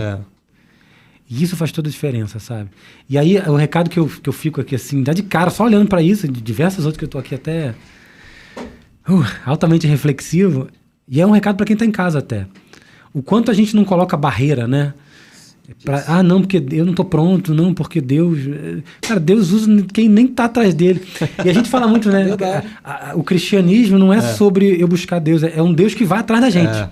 E isso faz toda a diferença, sabe? E aí, o recado que eu fico aqui, assim, dá de cara, só olhando pra isso, de diversas outras que eu tô aqui até altamente reflexivo, e é um recado pra quem tá em casa até. O quanto a gente não coloca barreira, né? Não, porque eu não tô pronto, não, porque Deus... Cara, Deus usa quem nem tá atrás dele. E a gente fala muito, né? O cristianismo não é sobre eu buscar Deus, é um Deus que vai atrás da gente.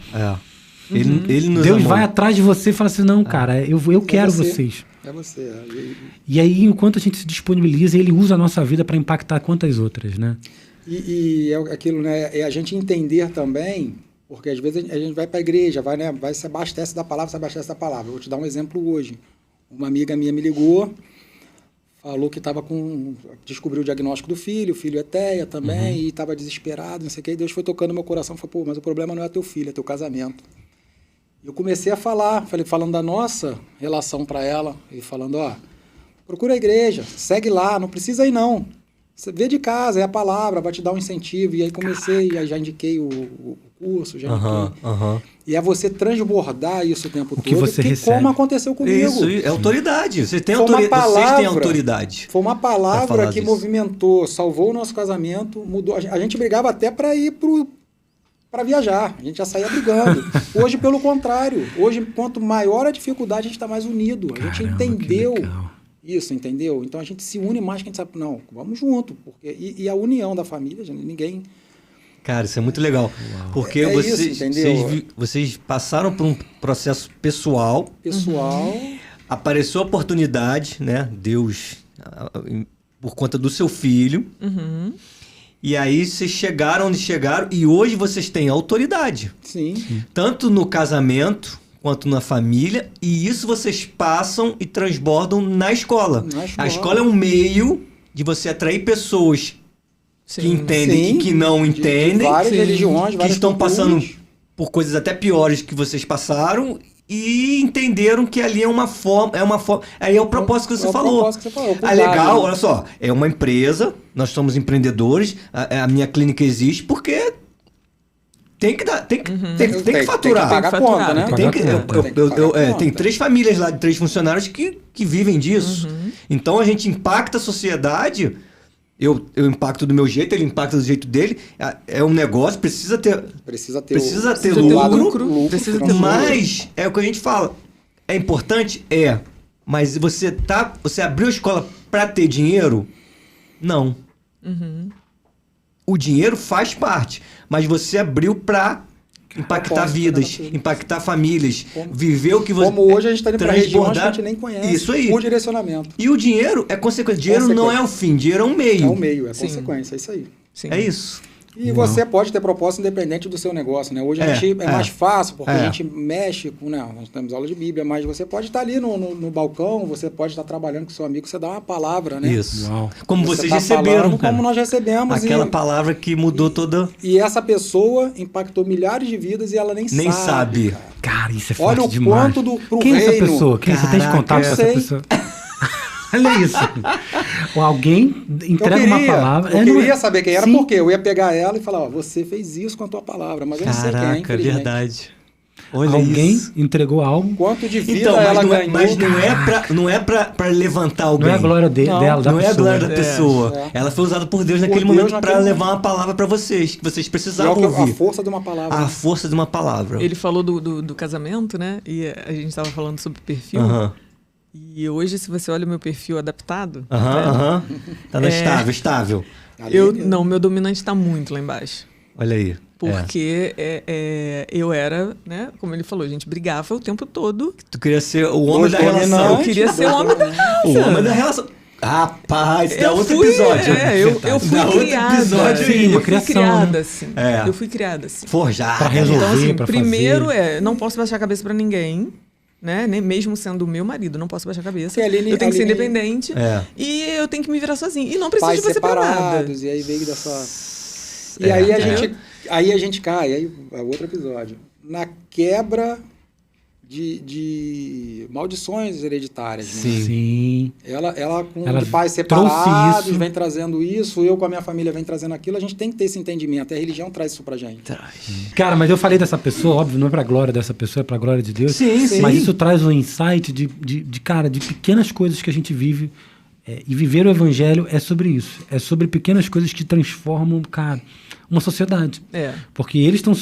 Ele nos Deus amou. vai atrás de você e fala assim, não, cara, eu quero vocês. É você. E aí, enquanto a gente se disponibiliza, ele usa a nossa vida para impactar quantas outras, né? E é aquilo, né? É a gente entender também, porque às vezes a gente vai para a igreja, vai se abastece da palavra, Eu vou te dar um exemplo hoje. Uma amiga minha me ligou, falou que descobriu o diagnóstico do filho, o filho é TEA também, e estava desesperado, não sei o que, e Deus foi tocando no meu coração, falou, mas o problema não é teu filho, é teu casamento. Eu comecei a falando da nossa relação para ela, e falando, procura a igreja, segue lá, não precisa ir não. Você vê de casa, é a palavra, vai te dar um incentivo. E aí comecei, aí já indiquei o curso, E é você transbordar isso o tempo todo, que você recebe. Como aconteceu comigo. Isso, é autoridade. Vocês têm Vocês têm autoridade. Foi uma palavra que disso. movimentou, salvou o nosso casamento, mudou. A gente brigava até para ir para viajar. A gente já saía brigando. Hoje, pelo contrário. Hoje, quanto maior a dificuldade, a gente está mais unido. A gente entendeu isso, entendeu? Então, a gente se une mais que a gente sabe, não, vamos junto. E a união da família, gente, ninguém... Cara, isso é muito legal. Porque vocês passaram por um processo pessoal. Apareceu a oportunidade, né? Deus, por conta do seu filho. E aí vocês chegaram onde chegaram e hoje vocês têm autoridade. Sim. Tanto no casamento quanto na família. E isso vocês passam e transbordam na escola. A escola é um meio de você atrair pessoas que entendem e que não entendem. De várias religiões, que estão passando por coisas até piores que vocês passaram. E entenderam que ali é uma forma... Aí é o propósito que você falou. Legal, olha só. É uma empresa, nós somos empreendedores, a minha clínica existe porque tem que faturar. Tem que pagar a conta, né? Tem 3 famílias lá de 3 funcionários que vivem disso. Então a gente impacta a sociedade... Eu impacto do meu jeito, ele impacta do jeito dele. É um negócio, precisa ter lucro. Mas é o que a gente fala. É importante? É. Mas você abriu a escola para ter dinheiro? Não. O dinheiro faz parte. Mas você abriu para impactar vidas, impactar famílias, viver o que você... Como hoje a gente está indo para regiões que a gente nem conhece. Isso aí. Por direcionamento. E o dinheiro é consequência. Dinheiro não é o fim, dinheiro é um meio. É um meio, é consequência, é isso aí. Sim. É isso. E você pode ter propósito independente do seu negócio, né? Hoje a gente é mais fácil, porque a gente mexe com... Nós temos aula de Bíblia, mas você pode estar ali no balcão, você pode estar trabalhando com seu amigo, você dá uma palavra, né? Isso. Uau. Como vocês receberam. Como nós recebemos. Aquela palavra que mudou toda... E essa pessoa impactou milhares de vidas e ela nem sabe. Cara, isso é forte demais. Olha o quanto pro Quem reino. É essa pessoa? Quem você tem de contato com essa pessoa? Olha isso. Ou alguém entrega uma palavra. Eu queria saber quem era, porque eu ia pegar ela e falar, você fez isso com a tua palavra, mas eu não sei quem é, infelizmente. Verdade. Olha alguém isso. entregou algo. Quanto de vida ela ganhou. Mas não é pra levantar alguém. Não é a glória dela, da pessoa. Não é a glória da pessoa. Ela foi usada por Deus naquele momento para levar uma palavra para vocês, que vocês precisavam ouvir. A força de uma palavra. A força de uma palavra. Ele falou do casamento, né? E a gente estava falando sobre perfil. E hoje, se você olha o meu perfil adaptado... Tá estável. Meu dominante está muito lá embaixo. Olha aí. Porque eu era, né? Como ele falou, a gente brigava o tempo todo. Tu queria ser o homem da relação. Eu queria ser o homem da relação. O homem da relação. Rapaz, dá outro episódio. Eu fui criada. Eu fui criada assim. Eu fui criada assim. Forjada. Pra resolver, então, assim, pra primeiro fazer. não posso baixar a cabeça pra ninguém. Né? Nem mesmo sendo o meu marido, não posso baixar a cabeça. Eu tenho que ser independente. E eu tenho que me virar sozinha. E não preciso de você pra nada. E aí veio dessa... E aí a gente cai, aí é outro episódio, na quebra de maldições hereditárias. Né? Sim. Ela com Ela pais trouxe separados, isso. vem trazendo isso, eu com a minha família vem trazendo aquilo, a gente tem que ter esse entendimento, a religião traz isso pra gente. Cara, mas eu falei dessa pessoa, óbvio, não é pra glória dessa pessoa, é pra glória de Deus. Sim. Mas isso traz um insight de pequenas coisas que a gente vive. E viver o evangelho é sobre isso. É sobre pequenas coisas que transformam, cara, uma sociedade. Porque eles estão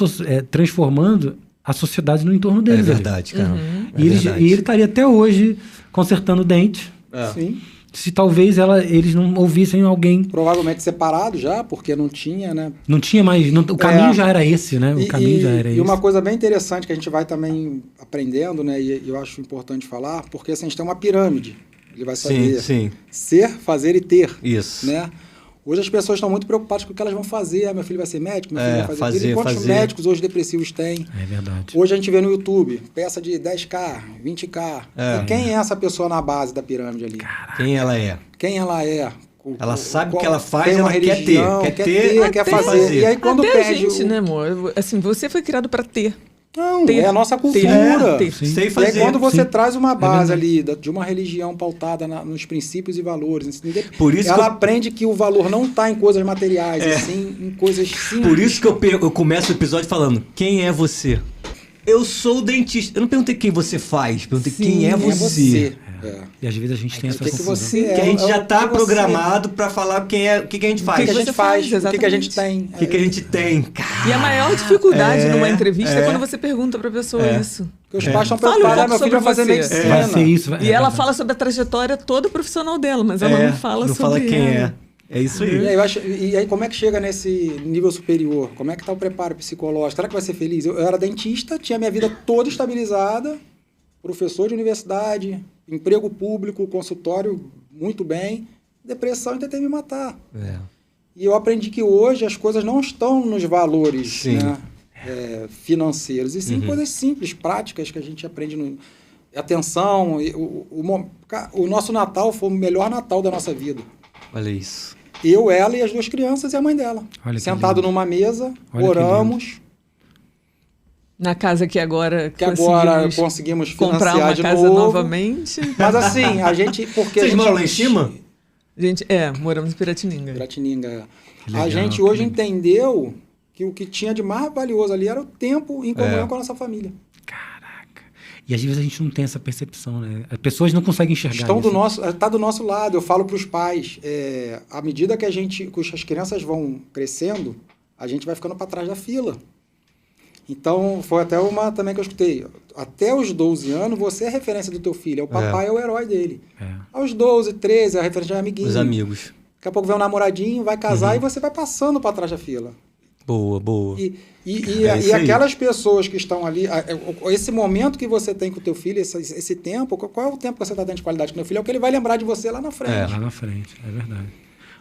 transformando a sociedade no entorno deles. É verdade, cara. E ele estaria até hoje consertando dente. Sim. Se talvez eles não ouvissem alguém. Provavelmente separado já, porque não tinha, né? Não tinha mais. O caminho já era esse, né? E uma coisa bem interessante que a gente vai também aprendendo, né? E eu acho importante falar, porque assim, a gente tem uma pirâmide. Ele vai saber ser, fazer e ter. Isso. Né? Hoje as pessoas estão muito preocupadas com o que elas vão fazer. Meu filho vai ser médico, meu filho vai fazer aquilo. Quantos médicos hoje depressivos tem? É verdade. Hoje a gente vê no YouTube, peça de 10K, 20K. E quem é essa pessoa na base da pirâmide ali? Caraca. Quem ela é? Quem ela é? Ela sabe o que ela faz, ela religião, quer fazer. E aí quando até perde... a gente, né, amor? Assim, você foi criado para ter. Não, é a nossa cultura. Sei fazer. E aí quando você traz uma base ali de uma religião pautada nos princípios e valores, por isso ela aprende que o valor não está em coisas materiais, assim, em coisas simples. Por isso que eu começo o episódio falando, quem é você? Eu sou o dentista. Eu não perguntei quem você faz, perguntei quem é você. E às vezes a gente tem essa confusão. Que a gente já está programado para falar o que a gente faz. O que a gente faz, o que a gente tem. O que a gente tem. E a maior dificuldade numa entrevista é quando você pergunta para a pessoa isso. Porque os pais estão preocupados, meu filho vai fazer medicina. Vai ser isso. E ela fala sobre a trajetória toda profissional dela, mas ela não fala sobre quem ela. É isso aí. E aí, como é que chega nesse nível superior? Como é que está o preparo psicológico? Será que vai ser feliz? Eu era dentista, tinha minha vida toda estabilizada, professor de universidade, emprego público, consultório muito bem, depressão e tentei me matar. E eu aprendi que hoje as coisas não estão nos valores financeiros, e sim coisas simples, práticas que a gente aprende. Atenção, o nosso Natal foi o melhor Natal da nossa vida. Olha isso. Eu, ela e as duas crianças e a mãe dela. Sentado numa mesa, oramos. Na casa que agora conseguimos comprar financiar uma de casa novo. novamente. Mas assim, a gente... Vocês moram lá em cima? Moramos em Piratininga. A gente hoje entendeu que o que tinha de mais valioso ali era o tempo em comunhão com a nossa família. Caraca. E às vezes a gente não tem essa percepção, né? As pessoas não conseguem enxergar Está do nosso lado. Eu falo para os pais, à medida que as crianças vão crescendo, a gente vai ficando para trás da fila. Então, foi até uma também que eu escutei. Até os 12 anos, você é a referência do teu filho. O papai é o herói dele. Aos 12, 13, é a referência de amiguinho. Os amigos. Daqui a pouco vem um namoradinho, vai casar e você vai passando para trás da fila. Boa. E aquelas pessoas que estão ali, esse momento que você tem com o teu filho, esse tempo, qual é o tempo que você está tendo de qualidade com o teu filho? É o que ele vai lembrar de você lá na frente. Lá na frente, é verdade.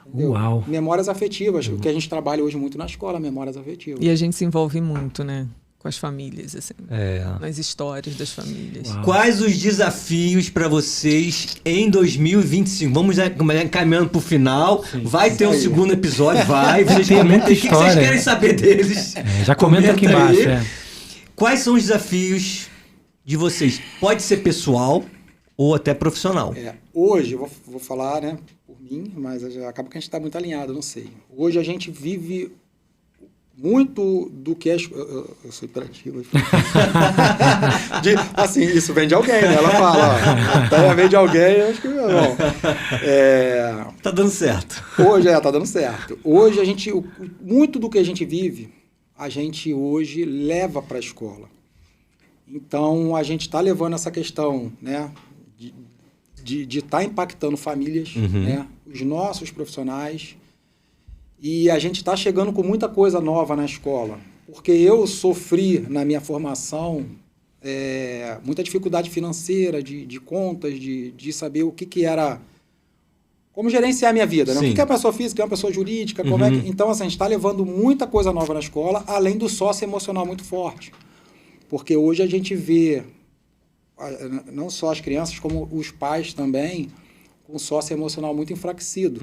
Entendeu? Uau. Memórias afetivas, o que a gente trabalha hoje muito na escola, memórias afetivas. E a gente se envolve muito, né? Com as famílias, assim. Nas histórias das famílias. Uau. Quais os desafios para vocês em 2025? Vamos caminhando pro final. Vai ter um segundo episódio, Vocês comentem o que vocês querem saber deles. Já comenta aqui embaixo. Quais são os desafios de vocês? Pode ser pessoal ou até profissional. Hoje, eu vou falar, né, por mim, mas acaba que a gente está muito alinhado, não sei. Hoje a gente vive muito do que é... Eu sou hiperativo. Assim, isso vem de alguém, né? Ela fala, até vem de alguém, acho que não. Tá dando certo. Hoje, tá dando certo. Hoje, muito do que a gente vive, a gente hoje leva para a escola. Então, a gente está levando essa questão, né, de estar impactando famílias, né, os nossos profissionais. E a gente está chegando com muita coisa nova na escola, porque eu sofri na minha formação muita dificuldade financeira, de contas, de saber o que era, como gerenciar a minha vida, né? O que é uma pessoa física, o que é uma pessoa jurídica, como é que... Então, assim, a gente está levando muita coisa nova na escola, além do socioemocional muito forte, porque hoje a gente vê, não só as crianças, como os pais também, com o socioemocional muito enfraquecido.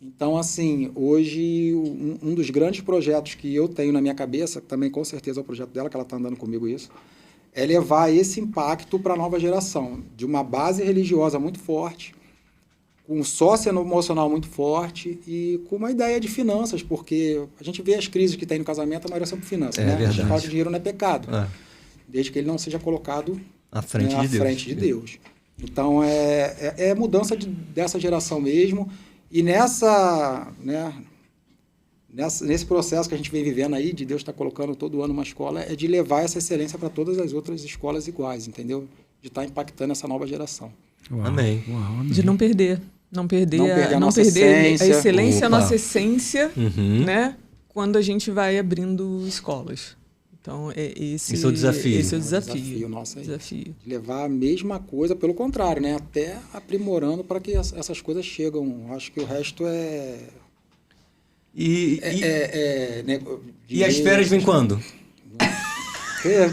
Então, assim, hoje, um dos grandes projetos que eu tenho na minha cabeça, também com certeza é o projeto dela, que ela está andando comigo isso, é levar esse impacto para a nova geração, de uma base religiosa muito forte, com um socioemocional muito forte e com uma ideia de finanças, porque a gente vê as crises que tem no casamento, a maioria são por finanças, né? Verdade. A gente fala que o dinheiro não é pecado, desde que ele não seja colocado à frente, né, frente de Deus. Então, é mudança dessa geração mesmo. E nesse processo que a gente vem vivendo aí, de Deus estar colocando todo ano uma escola, é de levar essa excelência para todas as outras escolas iguais, entendeu? De estar impactando essa nova geração. Uau, Amém. uau, amém. De não perder a nossa a essência. excelência, a Opa. nossa essência, Uhum. né? Quando a gente vai abrindo escolas. Então, esse é o desafio. Esse é o É um desafio. desafio nosso aí. Desafio. De levar a mesma coisa, pelo contrário, né? Até aprimorando para que essas coisas chegam. Acho que o resto né, E as férias vêm quando?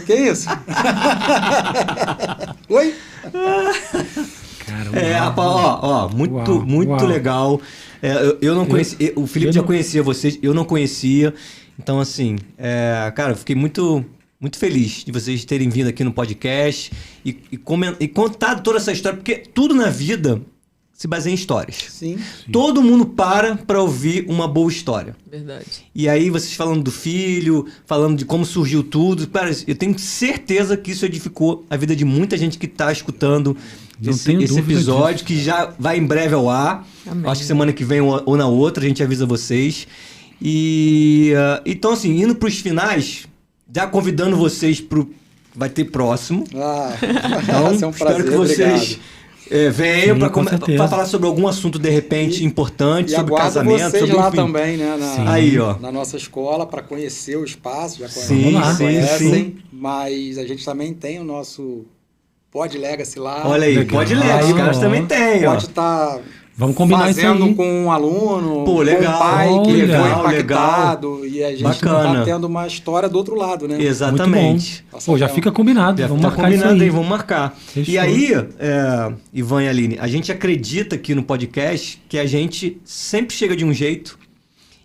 Que isso? Oi? Cara, muito Uau, muito uau. legal. Eu não conhecia, o Felipe já conhecia vocês, eu não conhecia. Então, assim, cara, eu fiquei muito feliz de vocês terem vindo aqui no podcast e contado toda essa história, porque tudo na vida se baseia em histórias. Sim. Todo mundo para ouvir uma boa história. Verdade. E aí vocês falando do filho, falando de como surgiu tudo. Cara, eu tenho certeza que isso edificou a vida de muita gente que está escutando Não esse tenho dúvida episódio, disso. que já vai em breve ao ar. Amém. Acho que semana que vem ou na outra, a gente avisa vocês. E então, assim, indo para os finais, já convidando vocês para vai ter próximo. Então, isso é um prazer, espero que vocês obrigado. venham Sim, com certeza. para falar sobre algum assunto, de repente, importante, E sobre aguardo casamento, vocês sobre lá enfim. também, né? Sim. Aí, ó. Na nossa escola, para conhecer o espaço. Já Sim, lá. conhecem, sim. mas a gente também tem o nosso Pod Legacy lá. Olha aí, Legal. pode ler, os caras Ó. também têm, ó. Pode estar Vamos combinar isso fazendo aí. com um aluno, Pô, legal. com um pai que Legal, foi impactado. E a gente Bacana. está tendo uma história do outro lado, né? Exatamente. Muito bom. Pô, já fica combinado. Já Vamos tá marcar isso combinado aí. vamos marcar. Fechou. E aí, Ivan e Aline, a gente acredita aqui no podcast que a gente sempre chega de um jeito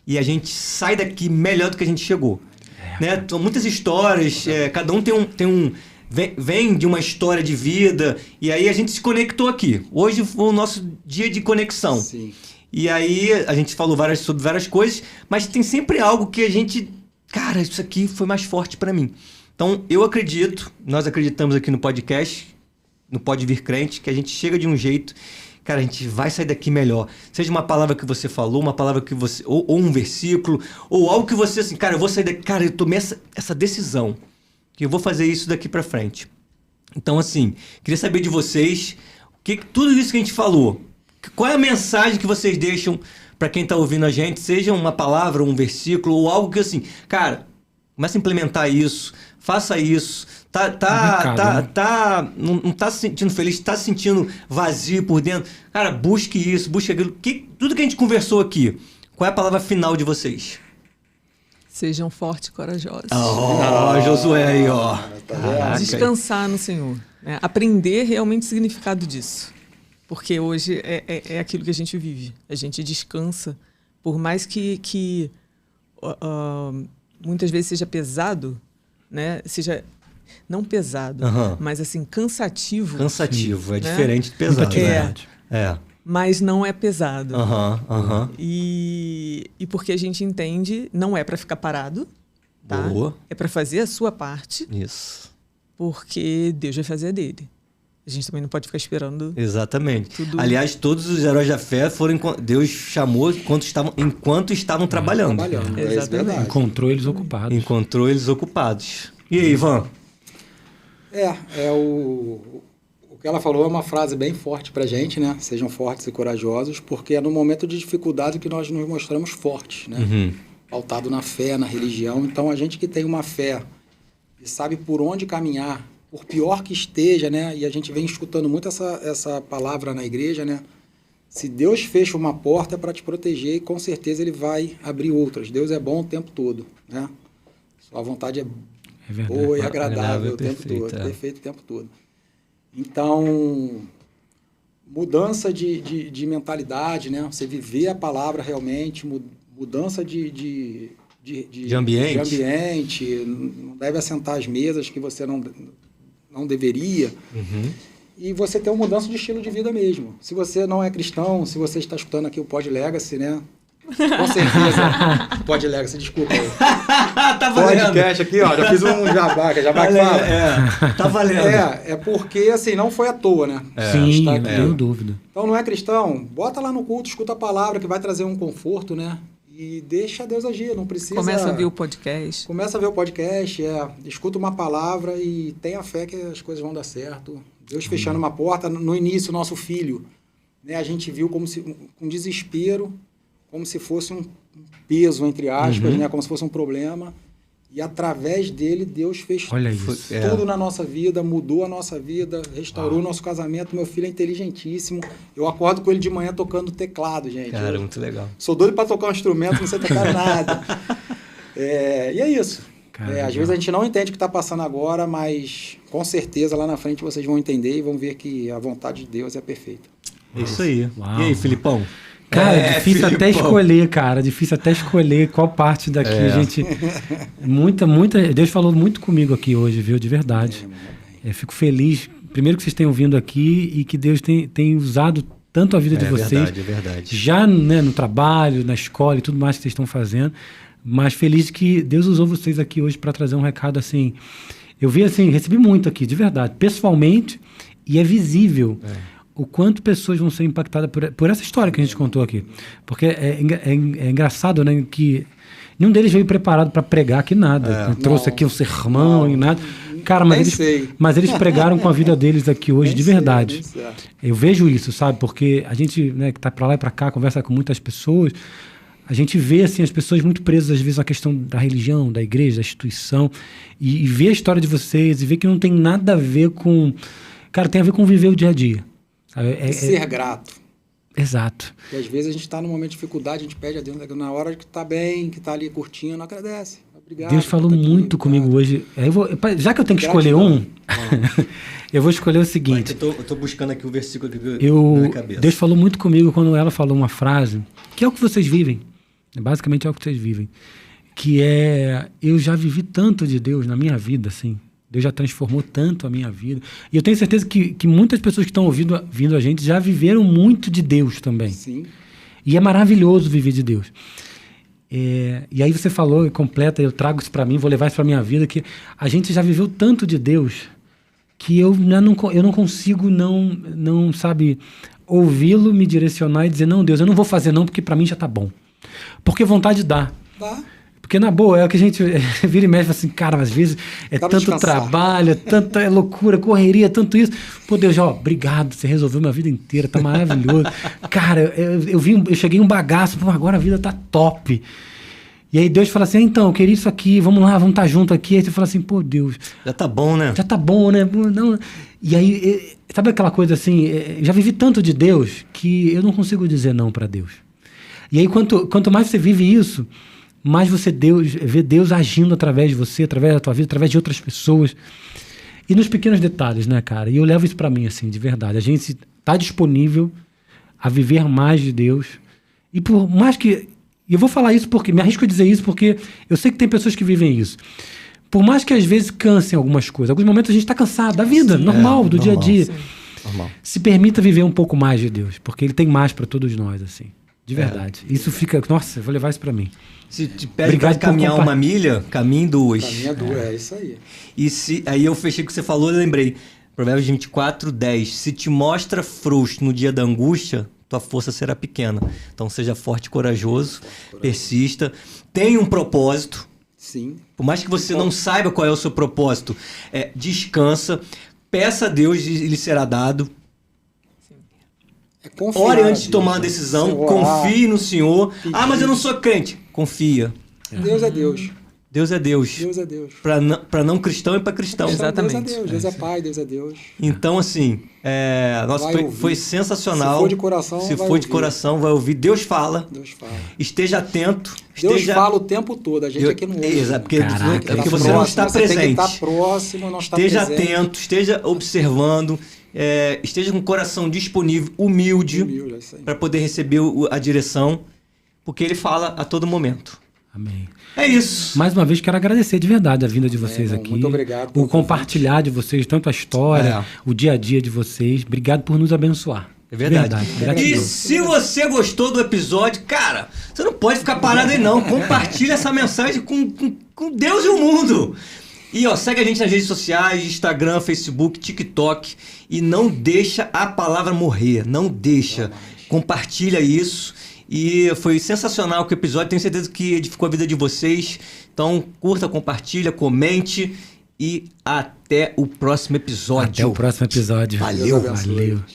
e a gente sai daqui melhor do que a gente chegou. Né? Então, muitas histórias, cada um tem um vem de uma história de vida, e aí a gente se conectou aqui. Hoje foi o nosso dia de conexão. Sim. E aí a gente falou sobre várias coisas, mas tem sempre algo que a gente... Cara, isso aqui foi mais forte pra mim. Então, nós acreditamos aqui no podcast, no Pode Vir Crente, que a gente chega de um jeito... Cara, a gente vai sair daqui melhor. Seja uma palavra que você falou, uma palavra que você... Ou um versículo, ou algo que você assim... Cara, eu vou sair daqui... Cara, eu tomei essa decisão. Que eu vou fazer isso daqui pra frente. Então, assim, queria saber de vocês... tudo isso que a gente falou... Qual é a mensagem que vocês deixam pra quem tá ouvindo a gente? Seja uma palavra, um versículo, ou algo que assim... Cara, começa a implementar isso. Faça isso. Não tá se sentindo feliz, tá se sentindo vazio por dentro. Cara, busque isso, busque aquilo. Tudo que a gente conversou aqui, qual é a palavra final de vocês? Sejam fortes e corajosos. Josué aí, ó. Tá vendo? Descansar no Senhor. Né? Aprender realmente o significado disso. Porque hoje é aquilo que a gente vive. A gente descansa. Por mais que muitas vezes seja pesado, né? Seja não pesado, mas assim, cansativo. Cansativo, é Né? diferente de pesado. Muita Né? atividade. Mas não é pesado. E... E porque a gente entende, não é para ficar parado, tá? Boa. É para fazer a sua parte, Isso. porque Deus vai fazer a dele. A gente também não pode ficar esperando. Exatamente. Tudo. Aliás, todos os heróis da fé Deus chamou enquanto estavam trabalhando. Trabalhando, é isso, Exatamente. verdade. Encontrou eles ocupados. Encontrou eles ocupados. E aí, Ivan? O que ela falou é uma frase bem forte pra gente, né? Sejam fortes e corajosos, porque é no momento de dificuldade que nós nos mostramos fortes, né? Pautado na fé, na religião. Então, a gente que tem uma fé e sabe por onde caminhar, por pior que esteja, né? E a gente vem escutando muito essa palavra na igreja, né? Se Deus fecha uma porta é para te proteger, e com certeza Ele vai abrir outras. Deus é bom o tempo todo, né? Sua vontade é verdade. boa e agradável o tempo perfeita, todo, perfeito o tempo todo. Então, mudança de mentalidade, né? Você viver a palavra realmente, mudança de ambiente, não deve assentar às mesas que você não deveria. E você ter uma mudança de estilo de vida mesmo. Se você não é cristão, se você está escutando aqui o Pod Legacy, né? Com certeza. Pod Legacy, desculpa aí. Tá valendo. Podcast aqui, ó, já fiz um jabá, que jabá que fala. Tá valendo. É porque assim, não foi à toa, né? Sim, não tenho dúvida. Então não é cristão, bota lá no culto, escuta a palavra que vai trazer um conforto, né? E deixa Deus agir, não precisa... Começa a ver o podcast. Começa a ver o podcast, escuta uma palavra e tenha fé que as coisas vão dar certo. Deus fechando uma porta. No início, nosso filho, né, a gente viu como se, com desespero, como se fosse um peso, entre aspas, né, como se fosse um problema. E através dele, Deus fez tudo na nossa vida, mudou a nossa vida, restaurou o nosso casamento. Meu filho é inteligentíssimo. Eu acordo com ele de manhã tocando teclado, gente. Cara, muito legal. Sou doido para tocar um instrumento, não sei tocar nada. E é isso. Às vezes a gente não entende o que está passando agora, mas com certeza lá na frente vocês vão entender e vão ver que a vontade de Deus é perfeita. É isso aí. Uau. E aí, Filipão? Cara, é difícil até escolher, cara. Difícil até escolher qual parte daqui a gente... Muita... Deus falou muito comigo aqui hoje, viu? De verdade. Fico feliz, primeiro que vocês tenham vindo aqui e que Deus tem usado tanto a vida de vocês. É verdade. Já, né, no trabalho, na escola e tudo mais que vocês estão fazendo. Mas feliz que Deus usou vocês aqui hoje para trazer um recado assim. Eu vi assim, recebi muito aqui, de verdade, pessoalmente, e é visível o quanto pessoas vão ser impactadas por essa história que a gente contou aqui. Porque é engraçado, né, que nenhum deles veio preparado para pregar aqui nada. Trouxe aqui um sermão e nada. Cara, mas eles pregaram com a vida deles aqui hoje, de verdade. Eu vejo isso, sabe? Porque a gente, né, que tá para lá e para cá, conversa com muitas pessoas. A gente vê assim, as pessoas muito presas, às vezes, na questão da religião, da igreja, da instituição, e vê a história de vocês, e vê que não tem nada a ver com... Cara, tem a ver com viver o dia a dia. Ser grato. Exato. E às vezes a gente está num momento de dificuldade, a gente pede a Deus, na hora que está bem, que está ali curtindo, agradece. Obrigado. Deus falou muito comigo hoje. Já que eu tenho que escolher eu vou escolher o seguinte. Eu tô buscando aqui o versículo aqui na minha cabeça. Deus falou muito comigo quando ela falou uma frase, que é o que vocês vivem. Basicamente é o que vocês vivem. Que é, eu já vivi tanto de Deus na minha vida, assim. Deus já transformou tanto a minha vida. E eu tenho certeza que muitas pessoas que estão vindo a gente já viveram muito de Deus também. Sim. E é maravilhoso viver de Deus. E aí você falou, completa, eu trago isso para mim, vou levar isso para minha vida, que a gente já viveu tanto de Deus que eu não consigo não sabe, ouvi-lo, me direcionar e dizer, não, Deus, eu não vou fazer não, porque para mim já tá bom. Porque vontade dá. Porque, na boa, é o que a gente vira e mexe assim, cara, às vezes é tanto trabalho, é tanta loucura, correria, tanto isso. Pô, Deus, obrigado, você resolveu minha vida inteira, tá maravilhoso. Cara, eu cheguei em um bagaço, pô, agora a vida tá top. E aí Deus fala assim, então, eu queria isso aqui, vamos lá, vamos estar junto aqui. Aí você fala assim, pô, Deus... Já tá bom, né? Já tá bom, né? Não. E aí, sabe aquela coisa assim, já vivi tanto de Deus que eu não consigo dizer não para Deus. E aí, quanto mais você vive isso... mais você vê Deus agindo através de você, através da tua vida, através de outras pessoas. E nos pequenos detalhes, né, cara? E eu levo isso pra mim, assim, de verdade. A gente tá disponível a viver mais de Deus. E por mais que... E eu vou falar isso porque... Me arrisco a dizer isso porque eu sei que tem pessoas que vivem isso. Por mais que às vezes cansem algumas coisas. Alguns momentos a gente tá cansado da vida, normal, do dia a dia. Normal. Se permita viver um pouco mais de Deus. Porque Ele tem mais pra todos nós, assim. De verdade. Isso fica... Nossa, eu vou levar isso pra mim. Se te pede para caminhar uma milha, caminhe duas. Caminha duas, é isso aí. Aí eu fechei o que você falou e lembrei. Provérbios 24:10. Se te mostra frouxo no dia da angústia, tua força será pequena. Então seja forte e corajoso, persista. Tenha um propósito. Sim. Por mais que você não saiba qual é o seu propósito, descansa, peça a Deus e lhe será dado. Ore antes de tomar uma decisão, confie no Senhor. Mas eu não sou crente. Confia. Deus é Deus. Deus é Deus. Deus é Deus. Para não cristão e para cristão. Exatamente. Deus é Deus. Deus é Pai, Deus é Deus. Então, assim, foi sensacional. Se for de coração, vai ouvir. Deus fala. Deus fala. Esteja atento. Deus fala o tempo todo. A gente aqui não ouve. Exato, porque você não está presente. Você tem que estar próximo, não está presente. Esteja atento, esteja observando. esteja com o coração disponível, humilde, Humilde, é isso aí. para poder receber a direção, porque ele fala a todo momento. Amém. É isso. Mais uma vez, quero agradecer de verdade a vinda de vocês irmão, aqui. muito obrigado O pelo compartilhar de vocês, tanto a história, o dia a dia de vocês. Obrigado por nos abençoar. É verdade. E Gratidão. se você gostou do episódio, cara, você não pode ficar parado aí não. Compartilha essa mensagem com Deus e o mundo. E ó, segue a gente nas redes sociais, Instagram, Facebook, TikTok. E não deixa a palavra morrer. Não deixa. Compartilha isso. E foi sensacional o episódio. Tenho certeza que edificou a vida de vocês. Então, curta, compartilha, comente. E até o próximo episódio. Até o próximo episódio. Valeu. Deus abençoe. Valeu.